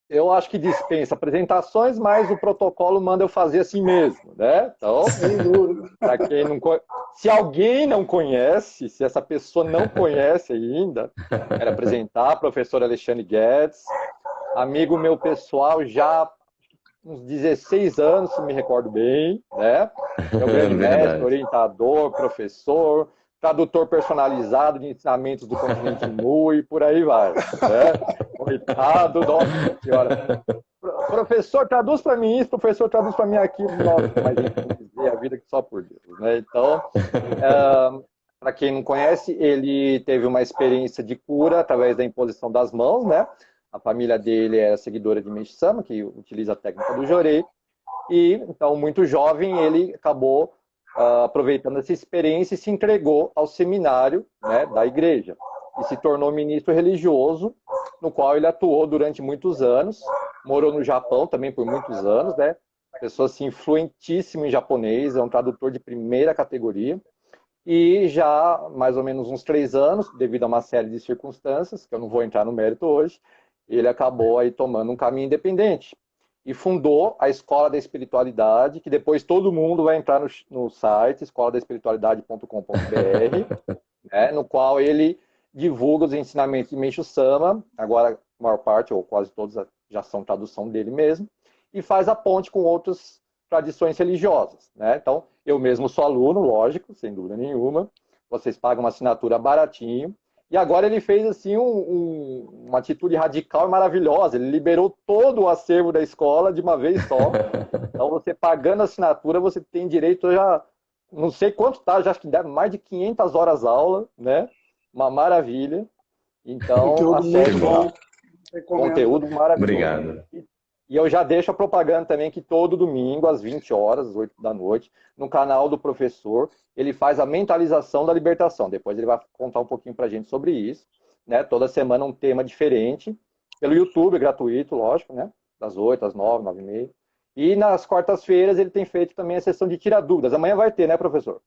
eu acho que dispensa apresentações, mas o protocolo manda eu fazer assim mesmo, né? Então, Sem dúvida. para quem não se alguém não conhece, se essa pessoa não conhece ainda, quero apresentar professor Alexandre Guedes, amigo meu pessoal já há uns 16 anos, se me recordo bem, né? Meu grande mestre, Verdade. orientador, professor, tradutor personalizado de ensinamentos do continente Nu e por aí vai, né? Coitado, nossa senhora. Professor, traduz para mim isso, professor, traduz para mim aquilo. Nossa, mas infeliz a vida que só por Deus, né? Então, para quem não conhece, ele teve uma experiência de cura através da imposição das mãos, né? A família dele é seguidora de Meishi Sama, que utiliza a técnica do Jorei. E, então, muito jovem, ele acabou aproveitando essa experiência e se entregou ao seminário, né, da igreja. E se tornou ministro religioso, no qual ele atuou durante muitos anos. Morou no Japão também por muitos anos, né? Pessoa assim, fluentíssimo em japonês, é um tradutor de primeira categoria. E já mais ou menos uns 3 anos, devido a uma série de circunstâncias, que eu não vou entrar no mérito hoje, ele acabou aí tomando um caminho independente e fundou a Escola da Espiritualidade, que depois todo mundo vai entrar no site escoladaespiritualidade.com.br, né, no qual ele divulga os ensinamentos de Meishu Sama, agora a maior parte, ou quase todos, já são tradução dele mesmo, e faz a ponte com outras tradições religiosas. Né? Então, eu mesmo sou aluno, lógico, sem dúvida nenhuma, vocês pagam uma assinatura baratinho, e agora ele fez assim uma atitude radical e maravilhosa. Ele liberou todo o acervo da escola de uma vez só. Então, você pagando a assinatura, você tem direito já, não sei quanto tá, já acho que deve mais de 500 horas aula, né? Uma maravilha. Então, Conteúdo acesse muito lá. bom. Recomendo Conteúdo também. maravilhoso. Obrigado. E eu já deixo a propaganda também que todo domingo, às 20 horas, às 8 da noite, no canal do professor, ele faz a mentalização da libertação. Depois ele vai contar um pouquinho para a gente sobre isso. Né? Toda semana um tema diferente. Pelo YouTube, gratuito, lógico, né? Das 8 às 9, 9 e meia. E nas quartas-feiras ele tem feito também a sessão de tirar dúvidas. Amanhã vai ter, né, professor?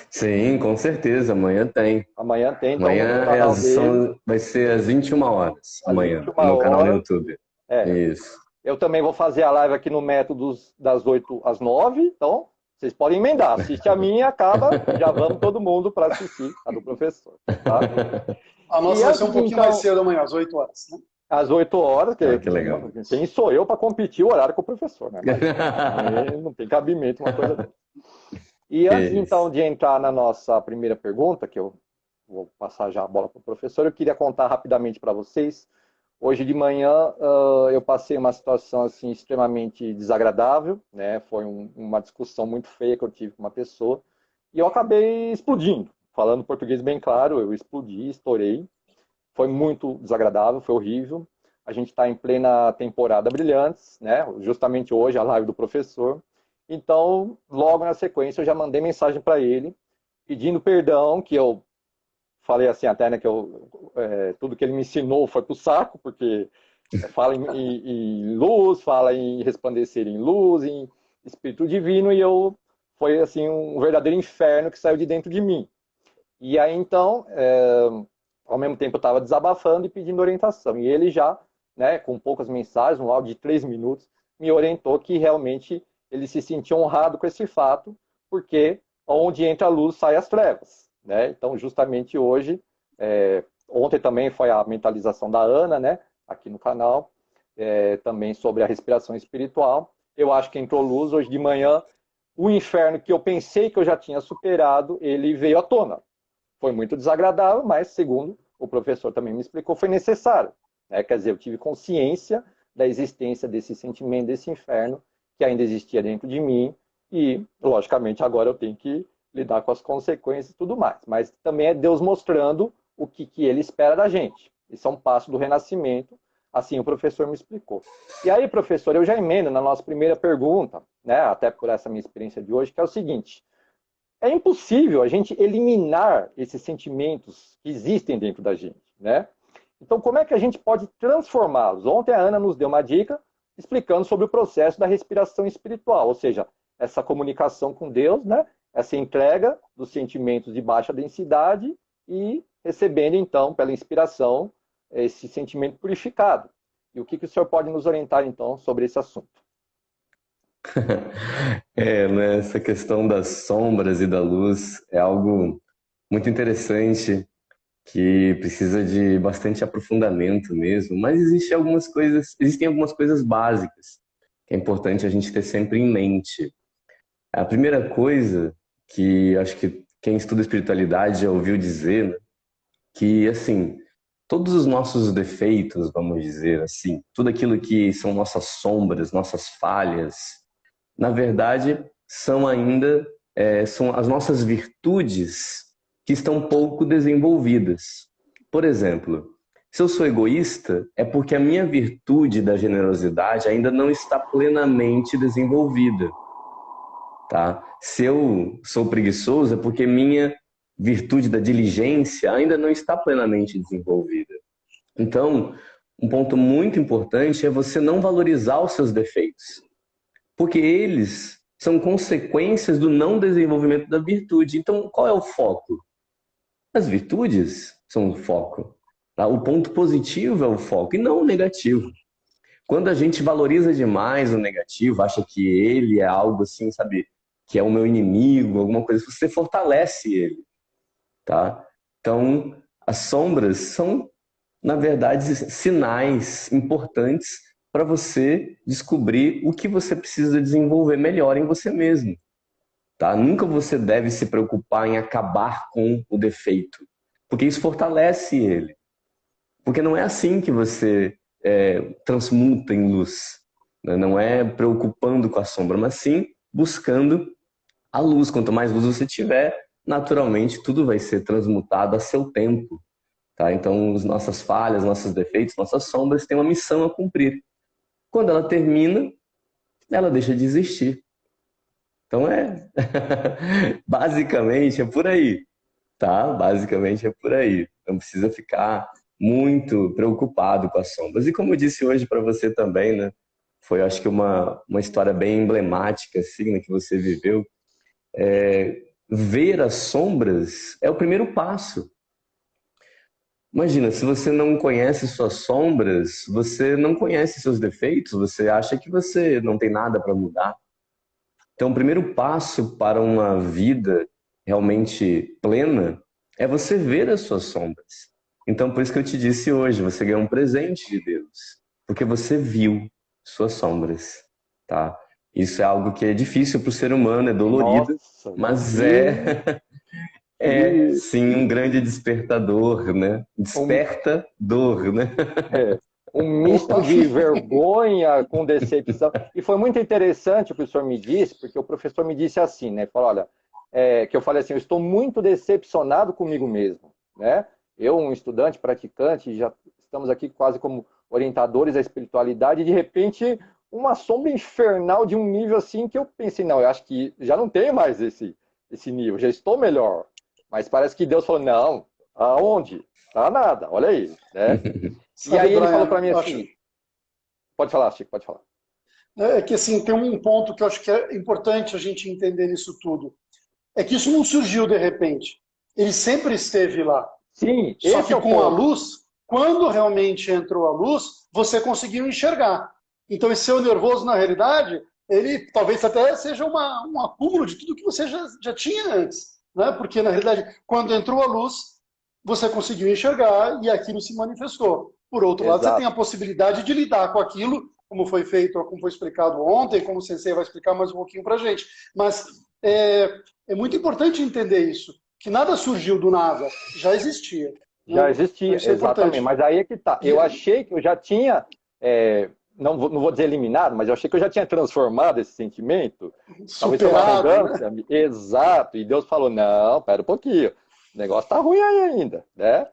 Sim, com certeza. Amanhã tem. Amanhã tem, então, no Amanhã canal dele, vai ser às 21 horas. às Amanhã, 21 no canal no horas. YouTube. É, Isso. eu também vou fazer a live aqui no Métodos das 8 às 9, então vocês podem emendar. Assiste a minha e acaba, já vamos todo mundo para assistir a do professor. Tá? A E nossa vai ser antes um de pouquinho mais então, cedo amanhã, às 8 horas. Né? às 8 horas, Ah, que legal. quem sou eu para competir o horário com o professor, né? Mas não tem cabimento uma coisa dessa. E antes então Isso. de entrar na nossa primeira pergunta, que eu vou passar já a bola para o professor, eu queria contar rapidamente para vocês. Hoje de manhã eu passei uma situação assim extremamente desagradável, né? Foi uma discussão muito feia que eu tive com uma pessoa e eu acabei explodindo. Falando português bem claro, eu explodi, estourei. Foi muito desagradável, foi horrível. A gente está em plena temporada Brilhantes, né? Justamente hoje a live do professor. Então, logo na sequência, eu já mandei mensagem para ele pedindo perdão, que eu falei assim até, né, que tudo que ele me ensinou foi pro saco, porque fala em luz, fala em resplandecer em luz, em espírito divino, e foi assim um verdadeiro inferno que saiu de dentro de mim. E aí então, ao mesmo tempo eu estava desabafando e pedindo orientação, e ele já, né, com poucas mensagens, um áudio de 3 minutos, me orientou que realmente ele se sentia honrado com esse fato, porque onde entra a luz sai as trevas. Né? Então, justamente hoje, ontem também foi a mentalização da Ana, né, aqui no canal, também sobre a respiração espiritual. Eu acho que entrou luz hoje de manhã. O inferno que eu pensei que eu já tinha superado, ele veio à tona. Foi muito desagradável, mas, segundo o professor também me explicou, foi necessário. Né? Quer dizer, eu tive consciência da existência desse sentimento, desse inferno, que ainda existia dentro de mim, e, logicamente, agora eu tenho que lidar com as consequências e tudo mais. Mas também é Deus mostrando o que ele espera da gente. Isso é um passo do renascimento, assim o professor me explicou. E aí, professor, eu já emendo na nossa primeira pergunta, né, até por essa minha experiência de hoje, que é o seguinte: é impossível a gente eliminar esses sentimentos que existem dentro da gente, né? Então, como é que a gente pode transformá-los? Ontem a Ana nos deu uma dica explicando sobre o processo da respiração espiritual, ou seja, essa comunicação com Deus, né? Essa entrega dos sentimentos de baixa densidade e recebendo, então, pela inspiração, esse sentimento purificado. E o que o senhor pode nos orientar, então, sobre esse assunto? Né, essa questão das sombras e da luz é algo muito interessante que precisa de bastante aprofundamento mesmo, mas existem algumas coisas básicas que é importante a gente ter sempre em mente. A primeira coisa que acho que quem estuda espiritualidade já ouviu dizer, né, que assim, todos os nossos defeitos, vamos dizer assim, tudo aquilo que são nossas sombras, nossas falhas, na verdade, são as nossas virtudes que estão pouco desenvolvidas. Por exemplo, se eu sou egoísta, é porque a minha virtude da generosidade ainda não está plenamente desenvolvida, tá? Se eu sou preguiçoso, é porque minha virtude da diligência ainda não está plenamente desenvolvida. Então, um ponto muito importante é você não valorizar os seus defeitos, porque eles são consequências do não desenvolvimento da virtude. Então, qual é o foco? As virtudes são o foco. Tá? O ponto positivo é o foco e não o negativo. Quando a gente valoriza demais o negativo, acha que ele é algo assim, sabe, que é o meu inimigo, alguma coisa, você fortalece ele, tá? Então, as sombras são, na verdade, sinais importantes para você descobrir o que você precisa desenvolver melhor em você mesmo, tá? Nunca você deve se preocupar em acabar com o defeito, porque isso fortalece ele. Porque não é assim que você transmuta em luz, né? Não é preocupando com a sombra, mas sim buscando a luz. Quanto mais luz você tiver, naturalmente tudo vai ser transmutado a seu tempo, tá? Então, as nossas falhas, nossos defeitos, nossas sombras têm uma missão a cumprir. Quando ela termina, ela deixa de existir. Então basicamente é por aí, tá? Basicamente é por aí. Não precisa ficar muito preocupado com as sombras. E como eu disse hoje para você também, né? Foi, acho que uma história bem emblemática, assim, né, que você viveu. Ver as sombras é o primeiro passo. Imagina, se você não conhece suas sombras, você não conhece seus defeitos, você acha que você não tem nada para mudar. Então, o primeiro passo para uma vida realmente plena é você ver as suas sombras. Então, por isso que eu te disse hoje, você ganhou um presente de Deus, porque você viu suas sombras, tá? Isso é algo que é difícil para o ser humano, é dolorido, Nossa, mas e, é e sim um grande despertador, né? um, Desperta dor, né? é, um misto Opa! de vergonha com decepção. E foi muito interessante o que o senhor me disse, porque o professor me disse assim, né? Falou, olha, que eu falei assim, eu estou muito decepcionado comigo mesmo, né? Eu, um estudante, praticante, já estamos aqui quase como orientadores da espiritualidade, e de repente uma sombra infernal de um nível assim que eu pensei, não, eu acho que já não tenho mais esse nível, já estou melhor. Mas parece que Deus falou, não, aonde? Tá nada, olha aí, né? E Sabe, aí ele falou Brian, para mim eu acho assim, pode falar, Chico, pode falar. que assim, tem um ponto que eu acho que é importante a gente entender nisso tudo. É que isso não surgiu de repente. Ele sempre esteve lá. Sim, Só esse que é o com a ponto. luz, quando realmente entrou a luz, você conseguiu enxergar. Então, esse seu nervoso, na realidade, ele talvez até seja um acúmulo de tudo que você já tinha antes. Né? Porque, na realidade, quando entrou a luz, você conseguiu enxergar e aquilo se manifestou. Por outro lado, você tem Exato. a possibilidade de lidar com aquilo, como foi feito, como foi explicado ontem, como o Sensei vai explicar mais um pouquinho para a gente. Mas é muito importante entender isso, que nada surgiu do nada, já existia. Já Né? Então, existia, isso é exatamente. importante. Mas aí é que tá. E, Eu achei que eu já tinha, não vou dizer eliminado, mas eu achei que eu já tinha transformado esse sentimento. Talvez foi uma superado, né? arrogância. Exato. E Deus falou: não, pera um pouquinho. O negócio tá ruim aí ainda, né?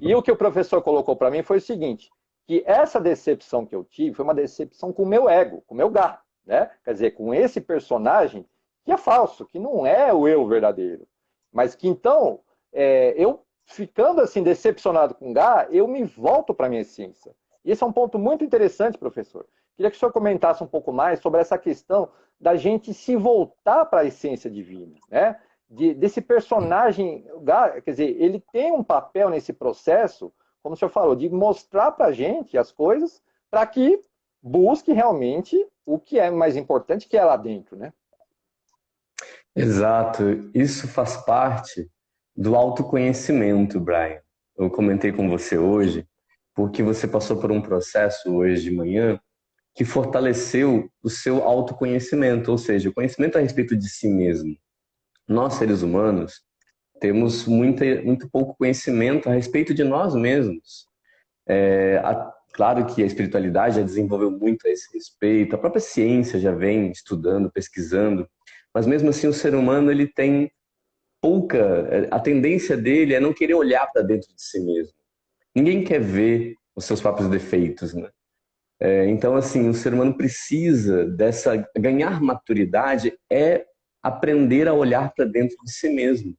E o que o professor colocou para mim foi o seguinte: que essa decepção que eu tive foi uma decepção com o meu ego, com o meu gato, né? Quer dizer, com esse personagem que é falso, que não é o eu verdadeiro. Mas que então, eu ficando assim decepcionado com o Gá, eu me volto para a minha essência. E esse é um ponto muito interessante, professor. Queria que o senhor comentasse um pouco mais sobre essa questão da gente se voltar para a essência divina, né? Desse personagem, quer dizer, ele tem um papel nesse processo, como o senhor falou, de mostrar para a gente as coisas, para que busque realmente o que é mais importante, que é lá dentro, né? Exato. Isso faz parte do autoconhecimento, Brian. Eu comentei com você hoje, porque você passou por um processo hoje de manhã que fortaleceu o seu autoconhecimento, ou seja, o conhecimento a respeito de si mesmo. Nós, seres humanos, temos muito pouco conhecimento a respeito de nós mesmos. Claro que a espiritualidade já desenvolveu muito a esse respeito, a própria ciência já vem estudando, pesquisando, mas mesmo assim o ser humano ele tem a tendência dele é não querer olhar para dentro de si mesmo. Ninguém quer ver os seus próprios defeitos, né? Então, assim, o ser humano precisa ganhar maturidade é aprender a olhar para dentro de si mesmo.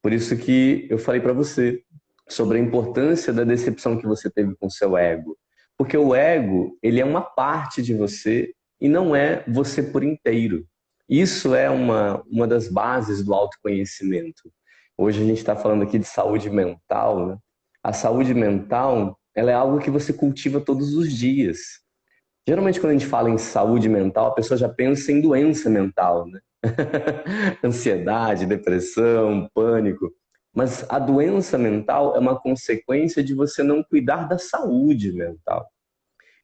Por isso que eu falei para você sobre a importância da decepção que você teve com o seu ego. Porque o ego, ele é uma parte de você e não é você por inteiro. Isso é uma das bases do autoconhecimento. Hoje a gente está falando aqui de saúde mental, né? A saúde mental, ela é algo que você cultiva todos os dias. Geralmente quando a gente fala em saúde mental, a pessoa já pensa em doença mental, né? Ansiedade, depressão, pânico. Mas a doença mental é uma consequência de você não cuidar da saúde mental.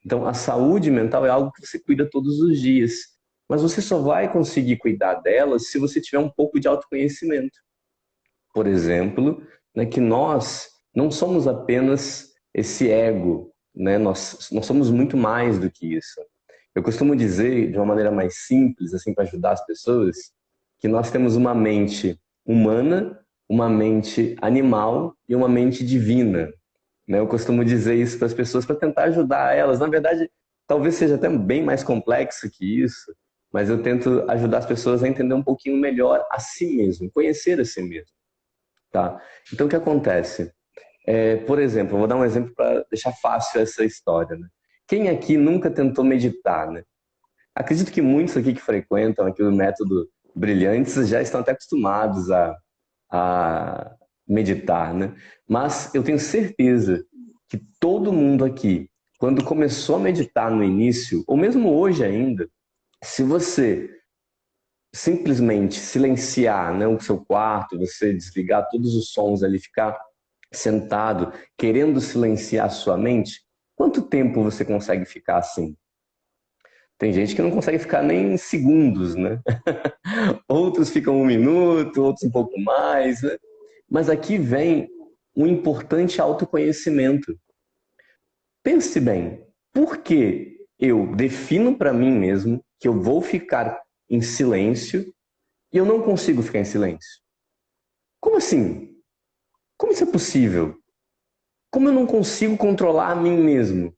Então, a saúde mental é algo que você cuida todos os dias. Mas você só vai conseguir cuidar dela se você tiver um pouco de autoconhecimento. Por exemplo, né, que nós não somos apenas esse ego, né? Nós somos muito mais do que isso. Eu costumo dizer, de uma maneira mais simples, assim, para ajudar as pessoas, que nós temos uma mente humana, uma mente animal e uma mente divina. Né? Eu costumo dizer isso para as pessoas para tentar ajudar elas. Na verdade, talvez seja até bem mais complexo que isso, mas eu tento ajudar as pessoas a entender um pouquinho melhor a si mesmo, conhecer a si mesmo. Tá? Então, o que acontece? Por exemplo, eu vou dar um exemplo para deixar fácil essa história. Né? Quem aqui nunca tentou meditar? Né? Acredito que muitos aqui que frequentam aqui o método Brilhantes já estão até acostumados a meditar, né? Mas eu tenho certeza que todo mundo aqui, quando começou a meditar no início, ou mesmo hoje ainda, se você simplesmente silenciar, né, o seu quarto, você desligar todos os sons ali, ficar sentado, querendo silenciar a sua mente, quanto tempo você consegue ficar assim? Tem gente que não consegue ficar nem segundos, né? Outros ficam 1 minuto, outros um pouco mais, né? Mas aqui vem um importante autoconhecimento. Pense bem, por que eu defino para mim mesmo que eu vou ficar em silêncio e eu não consigo ficar em silêncio? Como assim? Como isso é possível? Como eu não consigo controlar a mim mesmo?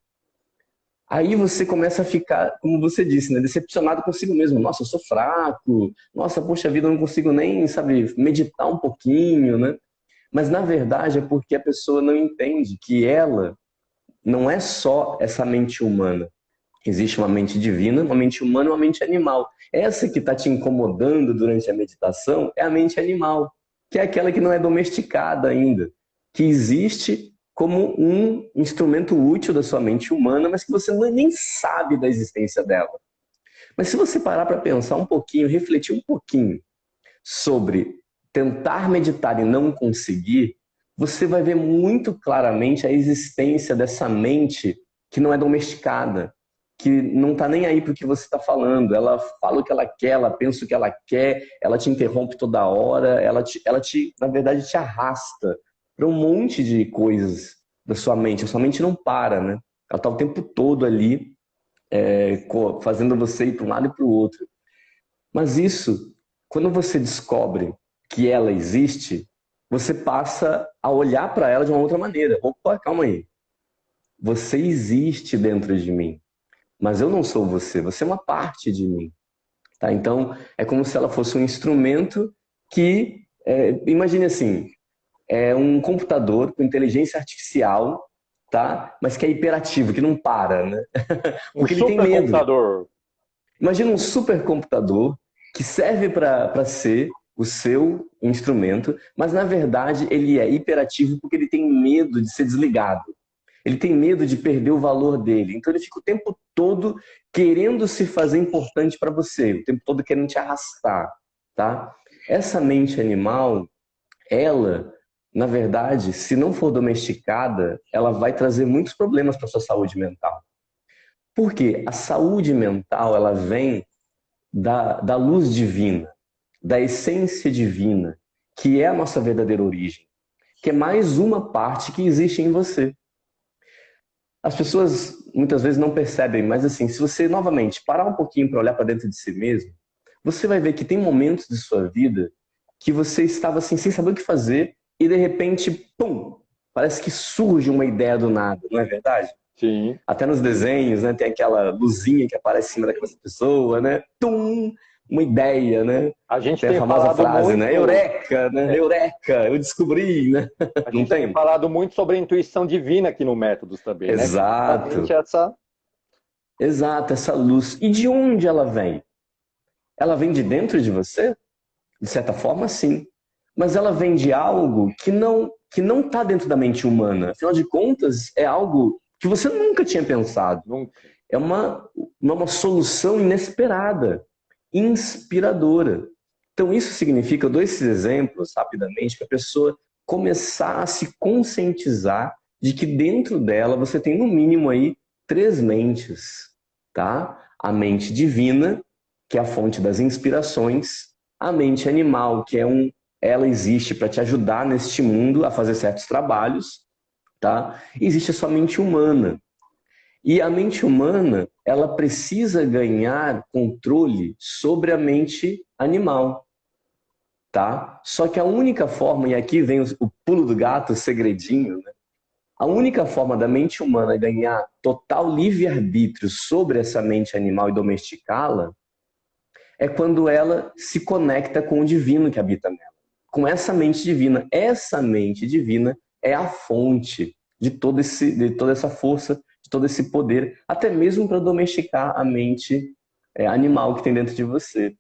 Aí você começa a ficar, como você disse, né, decepcionado consigo mesmo. Nossa, eu sou fraco. Nossa, poxa vida, eu não consigo nem, sabe, meditar um pouquinho, né? Mas na verdade é porque a pessoa não entende que ela não é só essa mente humana. Existe uma mente divina, uma mente humana e uma mente animal. Essa que está te incomodando durante a meditação é a mente animal, que é aquela que não é domesticada ainda, que existe como um instrumento útil da sua mente humana, mas que você nem sabe da existência dela. Mas se você parar para pensar um pouquinho, refletir um pouquinho sobre tentar meditar e não conseguir, você vai ver muito claramente a existência dessa mente que não é domesticada, que não está nem aí para o que você está falando. Ela fala o que ela quer, ela pensa o que ela quer, ela te interrompe toda hora, ela na verdade, te arrasta para um monte de coisas da sua mente. A sua mente não para, né? Ela está o tempo todo ali, fazendo você ir para um lado e para o outro. Mas isso, quando você descobre que ela existe, você passa a olhar para ela de uma outra maneira. Opa, calma aí. Você existe dentro de mim, mas eu não sou você. Você é uma parte de mim. Tá? Então, é como se ela fosse um instrumento que, imagine assim, é um computador com inteligência artificial, tá? Mas que é hiperativo, que não para, né? Porque ele tem medo. Supercomputador. Imagina um supercomputador que serve para ser o seu instrumento, mas na verdade ele é hiperativo porque ele tem medo de ser desligado. Ele tem medo de perder o valor dele. Então ele fica o tempo todo querendo se fazer importante para você, o tempo todo querendo te arrastar, tá? Essa mente animal, ela, na verdade, se não for domesticada, ela vai trazer muitos problemas para sua saúde mental. Por quê? A saúde mental, ela vem da luz divina, da essência divina, que é a nossa verdadeira origem, que é mais uma parte que existe em você. As pessoas muitas vezes não percebem, mas assim, se você novamente parar um pouquinho para olhar para dentro de si mesmo, você vai ver que tem momentos de sua vida que você estava assim sem saber o que fazer e de repente, pum, parece que surge uma ideia do nada, não é verdade? Sim. Até nos desenhos, né, tem aquela luzinha que aparece em cima daquela pessoa, né? Tum, uma ideia, né? A gente Tem a tem famosa falado frase, muito, né? Eureka, né? Eureka, eu descobri, né? a Não gente tem tem? falado muito sobre a intuição divina aqui no Métodos também, né? Que é justamente Exato, essa. exato, essa luz. E de onde ela vem? Ela vem de dentro de você? De certa forma, sim. Mas ela vem de algo que não está dentro da mente humana. Afinal de contas, é algo que você nunca tinha pensado. Nunca. É uma solução inesperada, inspiradora. Então, isso significa, eu dou esses exemplos rapidamente, para a pessoa começar a se conscientizar de que dentro dela você tem, no mínimo, aí, 3 mentes. Tá? A mente divina, que é a fonte das inspirações, a mente animal, que ela existe para te ajudar neste mundo a fazer certos trabalhos, tá? E existe a sua mente humana. E a mente humana, ela precisa ganhar controle sobre a mente animal, tá? Só que a única forma, e aqui vem o pulo do gato, o segredinho, né? A única forma da mente humana ganhar total livre-arbítrio sobre essa mente animal e domesticá-la é quando ela se conecta com o divino que habita nela, com essa mente divina. Essa mente divina é a fonte de toda essa força, de todo esse poder, até mesmo para domesticar a mente animal que tem dentro de você,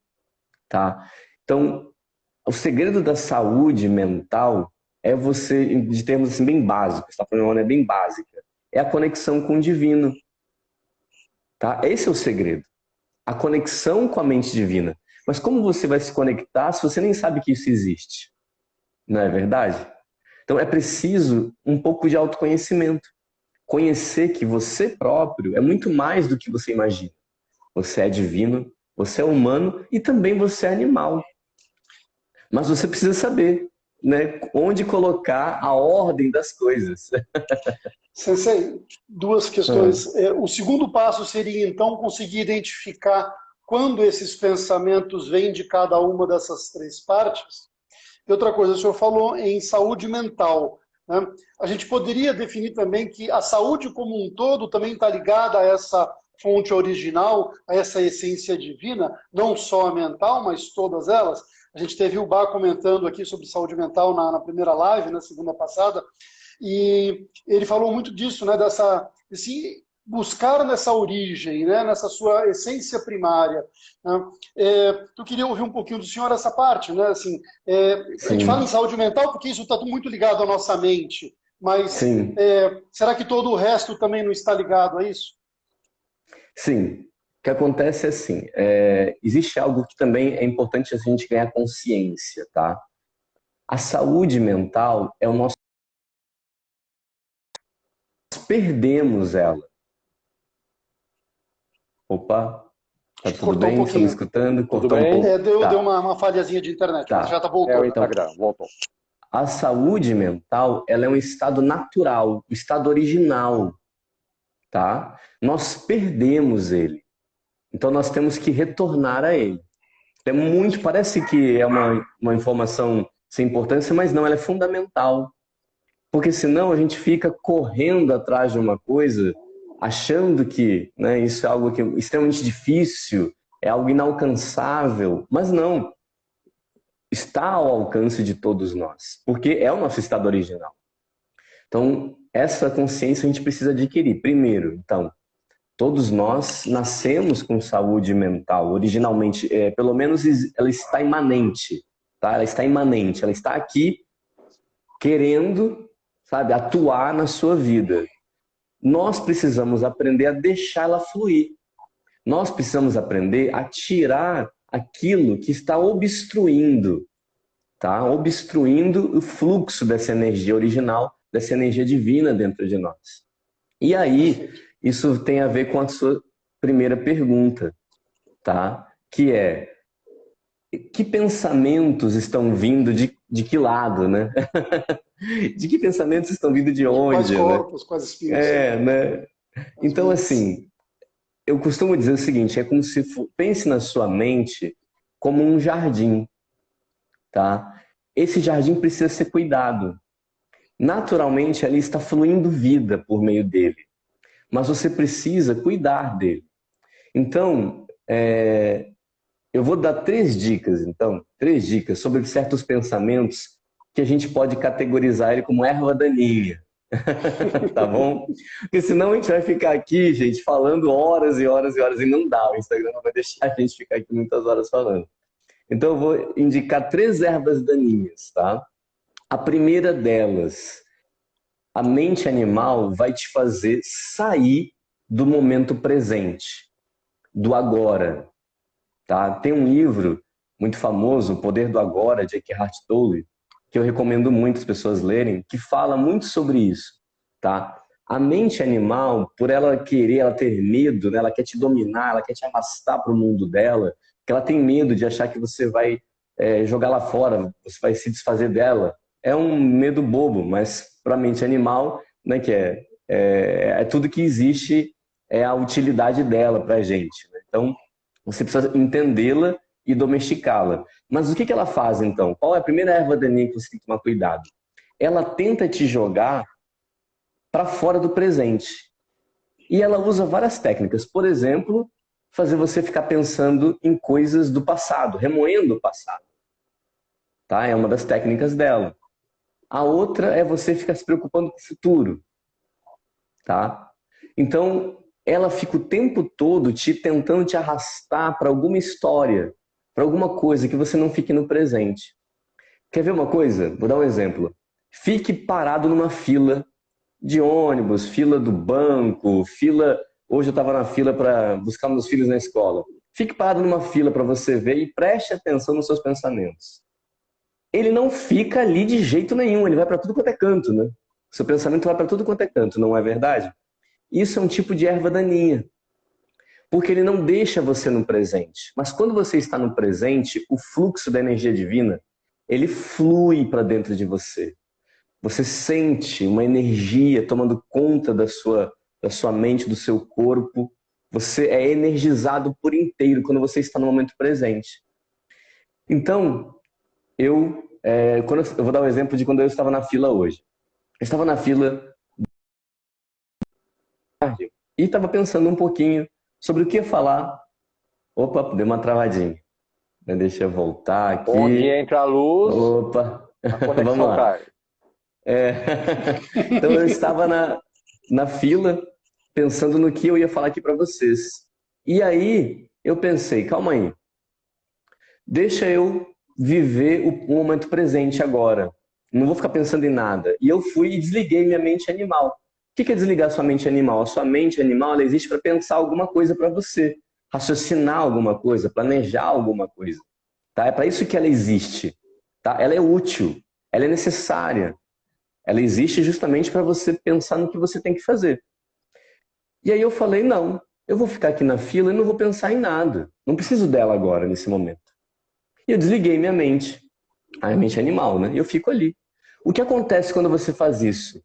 tá? Então, o segredo da saúde mental é você, de termos assim bem básicos, tá? Para mim é bem básica, é a conexão com o divino, tá? Esse é o segredo. A conexão com a mente divina. Mas como você vai se conectar se você nem sabe que isso existe? Não é verdade? Então é preciso um pouco de autoconhecimento. Conhecer que você próprio é muito mais do que você imagina. Você é divino, você é humano e também você é animal. Mas você precisa saber, né, onde colocar a ordem das coisas. Sensei, 2 questões. O segundo passo seria, então, conseguir identificar quando esses pensamentos vêm de cada uma dessas 3 partes. E outra coisa, o senhor falou em saúde mental, né? A gente poderia definir também que a saúde como um todo também está ligada a essa fonte original, a essa essência divina, não só a mental, mas todas elas. A gente teve o Bá comentando aqui sobre saúde mental na primeira live, na segunda passada, e ele falou muito disso, né, desse buscar nessa origem, né, nessa sua essência primária. Né? Eu queria ouvir um pouquinho do senhor essa parte. Né? Assim, a gente fala em saúde mental porque isso está muito ligado à nossa mente, mas será que todo o resto também não está ligado a isso? Sim. O que acontece é assim, existe algo que também é importante a gente ganhar consciência, tá? A saúde mental é o nosso... Nós perdemos ela. Opa, tá tudo Cortou bem? um Estão me pouquinho. escutando? Tudo Cortou um bem? pouco. Deu Tá. uma falhazinha de internet, mas já Tá. está voltando. O Instagram, voltou. A saúde mental, ela é um estado natural, um estado original, tá? Nós perdemos ele. Então nós temos que retornar a ele. Parece que é uma informação sem importância, mas não, ela é fundamental. Porque senão a gente fica correndo atrás de uma coisa, achando que, né, isso é algo que é extremamente difícil, é algo inalcançável, mas não. Está ao alcance de todos nós, porque é o nosso estado original. Então, essa consciência a gente precisa adquirir. Primeiro, então, todos nós nascemos com saúde mental, originalmente, pelo menos ela está imanente, tá? Ela está imanente, ela está aqui querendo, sabe, atuar na sua vida. nós precisamos aprender a deixá-la fluir. Nós precisamos aprender a tirar aquilo que está obstruindo, tá? Obstruindo o fluxo dessa energia original, dessa energia divina dentro de nós. E aí, isso tem a ver com a sua primeira pergunta, tá? Que é, que pensamentos estão vindo de que lado, né? De que pensamentos estão vindo de onde, quais corpos, né? quais espíritos. Né? Então, assim, eu costumo dizer o seguinte, é como se pense na sua mente como um jardim, tá? Esse jardim precisa ser cuidado. Naturalmente, ali está fluindo vida por meio dele, mas você precisa cuidar dele. Então, eu vou dar 3 dicas, então, 3 dicas sobre certos pensamentos que a gente pode categorizar ele como erva daninha. Tá bom? Porque senão a gente vai ficar aqui, gente, falando horas e horas e horas, e não dá, o Instagram não vai deixar a gente ficar aqui muitas horas falando. Então eu vou indicar 3 ervas daninhas, tá? A primeira delas, a mente animal vai te fazer sair do momento presente, do agora, tá? Tem um livro muito famoso, O Poder do Agora, de Eckhart Tolle, que eu recomendo muito as pessoas lerem, que fala muito sobre isso, tá? A mente animal, por ela querer, ela ter medo, né? Ela quer te dominar, ela quer te arrastar para o mundo dela, que ela tem medo de achar que você vai jogar lá fora, você vai se desfazer dela. É um medo bobo, mas para a mente animal, né, que é tudo que existe, é a utilidade dela para a gente, né? Então, você precisa entendê-la e domesticá-la. Mas o que ela faz, então? Qual é a primeira erva daninha que você tem que tomar cuidado? Ela tenta te jogar para fora do presente. E ela usa várias técnicas. Por exemplo, fazer você ficar pensando em coisas do passado, remoendo o passado. Tá? É uma das técnicas dela. A outra é você ficar se preocupando com o futuro. Tá? Então, ela fica o tempo todo tentando te arrastar para alguma história, para alguma coisa que você não fique no presente. Quer ver uma coisa? Vou dar um exemplo. Fique parado numa fila de ônibus, fila do banco, fila... Hoje eu estava na fila para buscar meus filhos na escola. Fique parado numa fila para você ver e preste atenção nos seus pensamentos. Ele não fica ali de jeito nenhum, ele vai para tudo quanto é canto, né? Seu pensamento vai para tudo quanto é canto, não é verdade? Isso é um tipo de erva daninha, porque ele não deixa você no presente. Mas quando você está no presente, o fluxo da energia divina, ele flui para dentro de você. Você sente uma energia tomando conta da sua mente, do seu corpo. Você é energizado por inteiro quando você está no momento presente. Então, eu vou dar um exemplo de quando eu estava na fila hoje. Eu estava na fila e estava pensando um pouquinho sobre o que ia falar. Opa, deu uma travadinha. Deixa eu voltar aqui. Onde entra a luz, opa, a conexão vamos lá. cai. Então eu estava na fila pensando no que eu ia falar aqui para vocês. E aí eu pensei, calma aí, deixa eu viver o momento presente agora. Não vou ficar pensando em nada. E eu fui e desliguei minha mente animal. O que é desligar sua mente animal? A sua mente animal ela existe para pensar alguma coisa para você, raciocinar alguma coisa, planejar alguma coisa. Tá? É para isso que ela existe. Tá? Ela é útil, ela é necessária. Ela existe justamente para você pensar no que você tem que fazer. E aí eu falei, não, eu vou ficar aqui na fila e não vou pensar em nada. Não preciso dela agora, nesse momento. E eu desliguei minha mente. A mente animal, né? E eu fico ali. O que acontece quando você faz isso?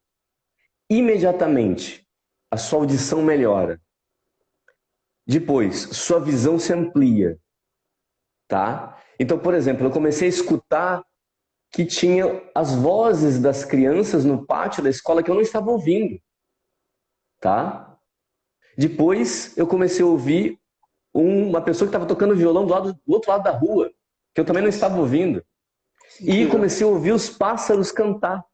Imediatamente, a sua audição melhora. Depois, sua visão se amplia. Tá? Então, por exemplo, eu comecei a escutar que tinha as vozes das crianças no pátio da escola que eu não estava ouvindo. Tá? Depois, eu comecei a ouvir uma pessoa que estava tocando violão do outro lado da rua, que eu também não estava ouvindo. E comecei a ouvir os pássaros cantar.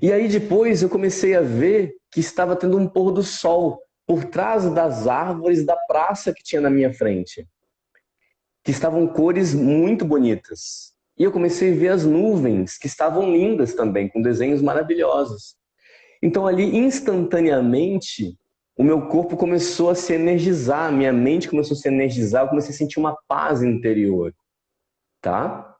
E aí depois eu comecei a ver que estava tendo um pôr do sol por trás das árvores da praça que tinha na minha frente, que estavam cores muito bonitas. E eu comecei a ver as nuvens, que estavam lindas também, com desenhos maravilhosos. Então ali, instantaneamente, o meu corpo começou a se energizar, minha mente começou a se energizar, eu comecei a sentir uma paz interior, tá?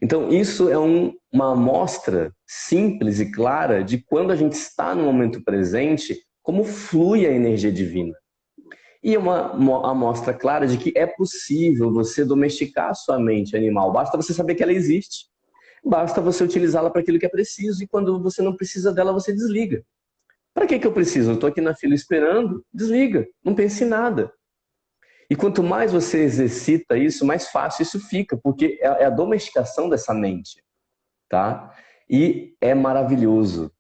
Então isso é uma amostra simples e clara de quando a gente está no momento presente, como flui a energia divina. E é uma amostra clara de que é possível você domesticar a sua mente animal. Basta você saber que ela existe. Basta você utilizá-la para aquilo que é preciso. E quando você não precisa dela, você desliga. Para que eu preciso? Eu estou aqui na fila esperando. Desliga. Não pense em nada. E quanto mais você exercita isso, mais fácil isso fica. Porque é a domesticação dessa mente. Tá? E é maravilhoso.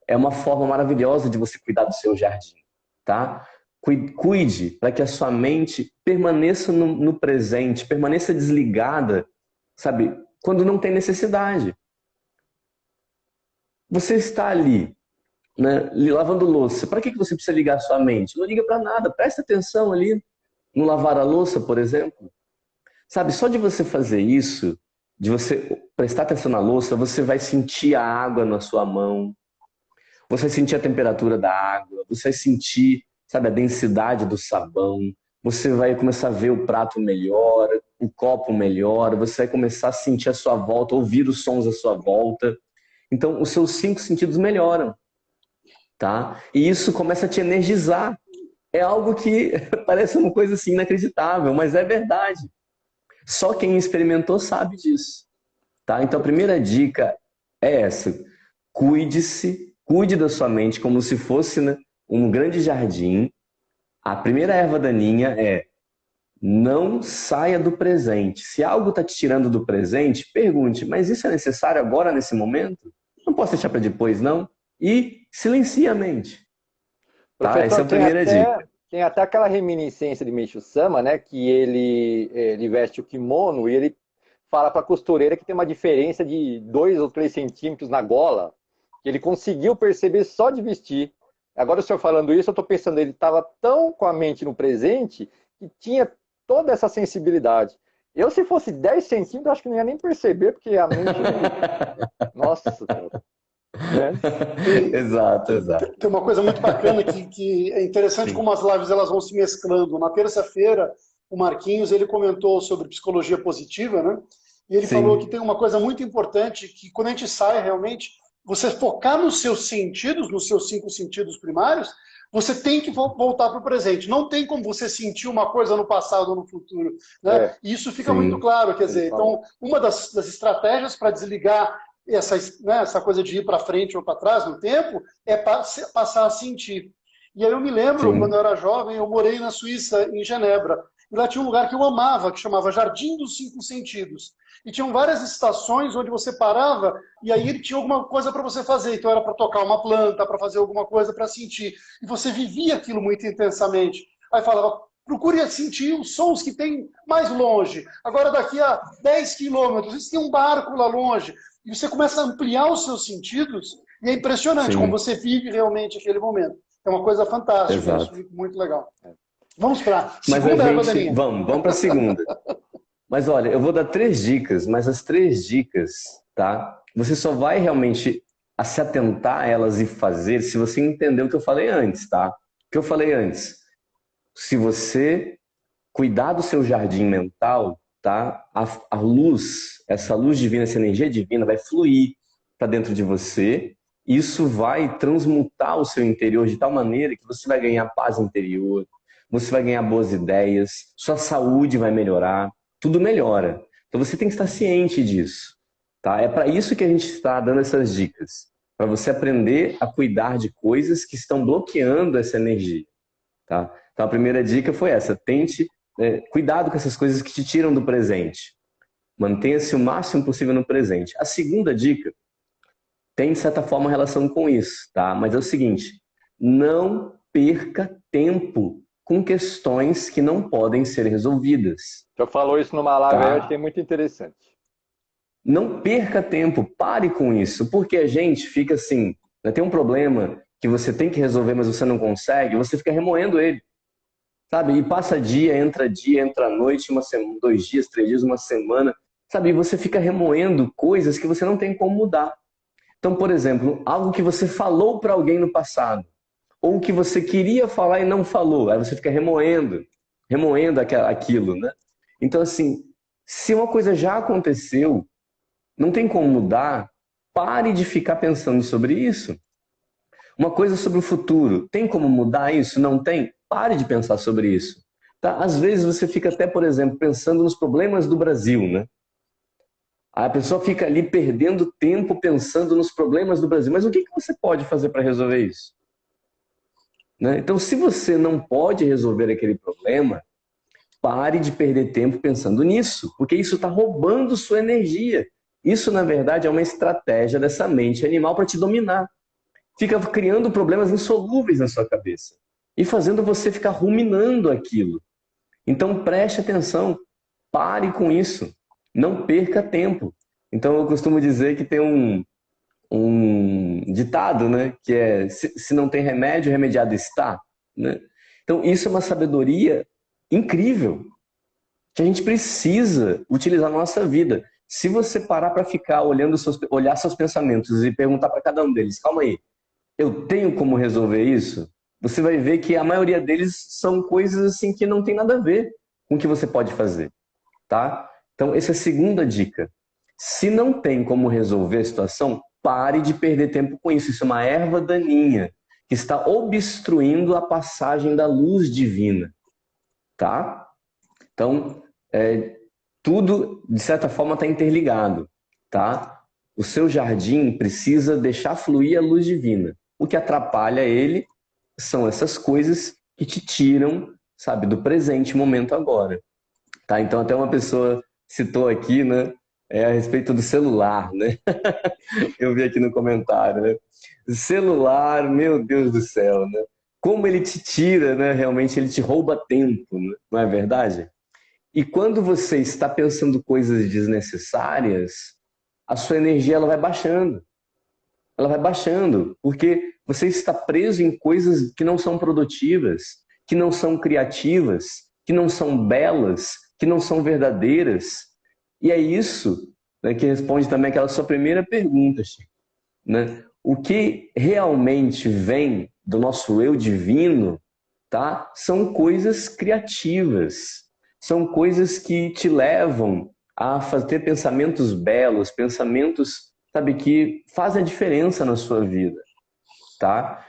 É uma forma maravilhosa de você cuidar do seu jardim. Tá? Cuide para que a sua mente permaneça no presente, permaneça desligada, sabe? Quando não tem necessidade. Você está ali, né, lavando louça. Para que você precisa ligar a sua mente? Não liga para nada. Presta atenção ali no lavar a louça, por exemplo. Sabe, só de você fazer isso, de você prestar atenção na louça, você vai sentir a água na sua mão. Você vai sentir a temperatura da água. Você vai sentir, sabe, a densidade do sabão, você vai começar a ver o prato melhor, o copo melhor, você vai começar a sentir a sua volta, ouvir os sons à sua volta. Então, os seus 5 sentidos melhoram, tá? E isso começa a te energizar. É algo que parece uma coisa assim inacreditável, mas é verdade. Só quem experimentou sabe disso, tá? Então, a primeira dica é essa. Cuide-se, cuide da sua mente como se fosse, né, um grande jardim. A primeira erva daninha é: não saia do presente. Se algo está te tirando do presente, pergunte, mas isso é necessário agora, nesse momento? Não posso deixar para depois, não? E silencie a mente. Tá? Essa é a primeira dica. Tem até aquela reminiscência de Meishu Sama, né? Que ele veste o kimono e ele fala para a costureira que tem uma diferença de 2 ou 3 centímetros na gola, que ele conseguiu perceber só de vestir. Agora o senhor falando isso, eu estou pensando, ele estava tão com a mente no presente que tinha toda essa sensibilidade. Eu, se fosse 10 centímetros, acho que não ia nem perceber, porque a mente... Nossa, Exato, exato. Tem uma coisa muito bacana que é interessante. Sim. Como as lives elas vão se mesclando. Na terça-feira, o Marquinhos ele comentou sobre psicologia positiva, né? E ele Sim. falou que tem uma coisa muito importante, que quando a gente sai realmente, você focar nos seus sentidos, nos seus 5 sentidos primários, você tem que voltar para o presente. Não tem como você sentir uma coisa no passado ou no futuro, né? E isso fica Sim. muito claro. Quer dizer, então, uma das estratégias para desligar essa coisa de ir para frente ou para trás no tempo é passar a sentir. E aí eu me lembro, Sim. quando eu era jovem, eu morei na Suíça, em Genebra. E lá tinha um lugar que eu amava, que chamava Jardim dos 5 Sentidos. E tinham várias estações onde você parava e aí tinha alguma coisa para você fazer. Então era para tocar uma planta, para fazer alguma coisa, para sentir. E você vivia aquilo muito intensamente. Aí falava, procure sentir os sons que tem mais longe. Agora daqui a 10 quilômetros, tem um barco lá longe. E você começa a ampliar os seus sentidos e é impressionante Sim. como você vive realmente aquele momento. É uma coisa fantástica, isso, muito legal. Vamos para a segunda erva. Vamos para a segunda. Mas olha, eu vou dar 3 dicas, mas as 3 dicas, tá? Você só vai realmente se atentar a elas e fazer se você entender o que eu falei antes, tá? O que eu falei antes. Se você cuidar do seu jardim mental, tá? A luz, essa luz divina, essa energia divina vai fluir para dentro de você. Isso vai transmutar o seu interior de tal maneira que você vai ganhar paz interior, você vai ganhar boas ideias, sua saúde vai melhorar. Tudo melhora. Então você tem que estar ciente disso. Tá? É para isso que a gente está dando essas dicas. Para você aprender a cuidar de coisas que estão bloqueando essa energia. Tá? Então a primeira dica foi essa. Tente cuidado com essas coisas que te tiram do presente. Mantenha-se o máximo possível no presente. A segunda dica tem, de certa forma, relação com isso. Tá? Mas é o seguinte. Não perca tempo com questões que não podem ser resolvidas. Já falou isso numa live, eu achei muito interessante. Não perca tempo, pare com isso, porque a gente fica assim, tem um problema que você tem que resolver, mas você não consegue, você fica remoendo ele, sabe? E passa dia, entra noite, 2 dias, 3 dias, uma semana, sabe? E você fica remoendo coisas que você não tem como mudar. Então, por exemplo, algo que você falou para alguém no passado, ou que você queria falar e não falou, aí você fica remoendo aquilo, né? Então, assim, se uma coisa já aconteceu, não tem como mudar, pare de ficar pensando sobre isso. Uma coisa sobre o futuro, tem como mudar isso? Não tem? Pare de pensar sobre isso. Tá? Às vezes você fica até, por exemplo, pensando nos problemas do Brasil, né? A pessoa fica ali perdendo tempo pensando nos problemas do Brasil. Mas o que você pode fazer para resolver isso? Né? Então, se você não pode resolver aquele problema, pare de perder tempo pensando nisso, porque isso está roubando sua energia. Isso, na verdade, é uma estratégia dessa mente animal para te dominar. Fica criando problemas insolúveis na sua cabeça e fazendo você ficar ruminando aquilo. Então, preste atenção, pare com isso, não perca tempo. Então, eu costumo dizer que tem um ditado, né, que é: se não tem remédio, remediado está, né? Então, isso é uma sabedoria incrível que a gente precisa utilizar na nossa vida. Se você parar para ficar olhar seus pensamentos e perguntar para cada um deles: calma aí, eu tenho como resolver isso? Você vai ver que a maioria deles são coisas assim que não tem nada a ver com o que você pode fazer, tá? Então, essa é a segunda dica. Se não tem como resolver a situação, pare de perder tempo com isso. Isso é uma erva daninha que está obstruindo a passagem da luz divina, tá? Então, tudo, de certa forma, está interligado, tá? O seu jardim precisa deixar fluir a luz divina. O que atrapalha ele são essas coisas que te tiram, sabe, do presente momento agora, tá? Então, até uma pessoa citou aqui, né, a respeito do celular, né? Eu vi aqui no comentário, né? Celular, meu Deus do céu, né? Como ele te tira, né? Realmente ele te rouba tempo, né? Não é verdade? E quando você está pensando coisas desnecessárias, a sua energia ela vai baixando. Ela vai baixando, porque você está preso em coisas que não são produtivas, que não são criativas, que não são belas, que não são verdadeiras. E é isso, né, que responde também aquela sua primeira pergunta, Chico, né? O que realmente vem do nosso eu divino, tá? São coisas criativas, são coisas que te levam a ter pensamentos belos, pensamentos, sabe, que fazem a diferença na sua vida, tá?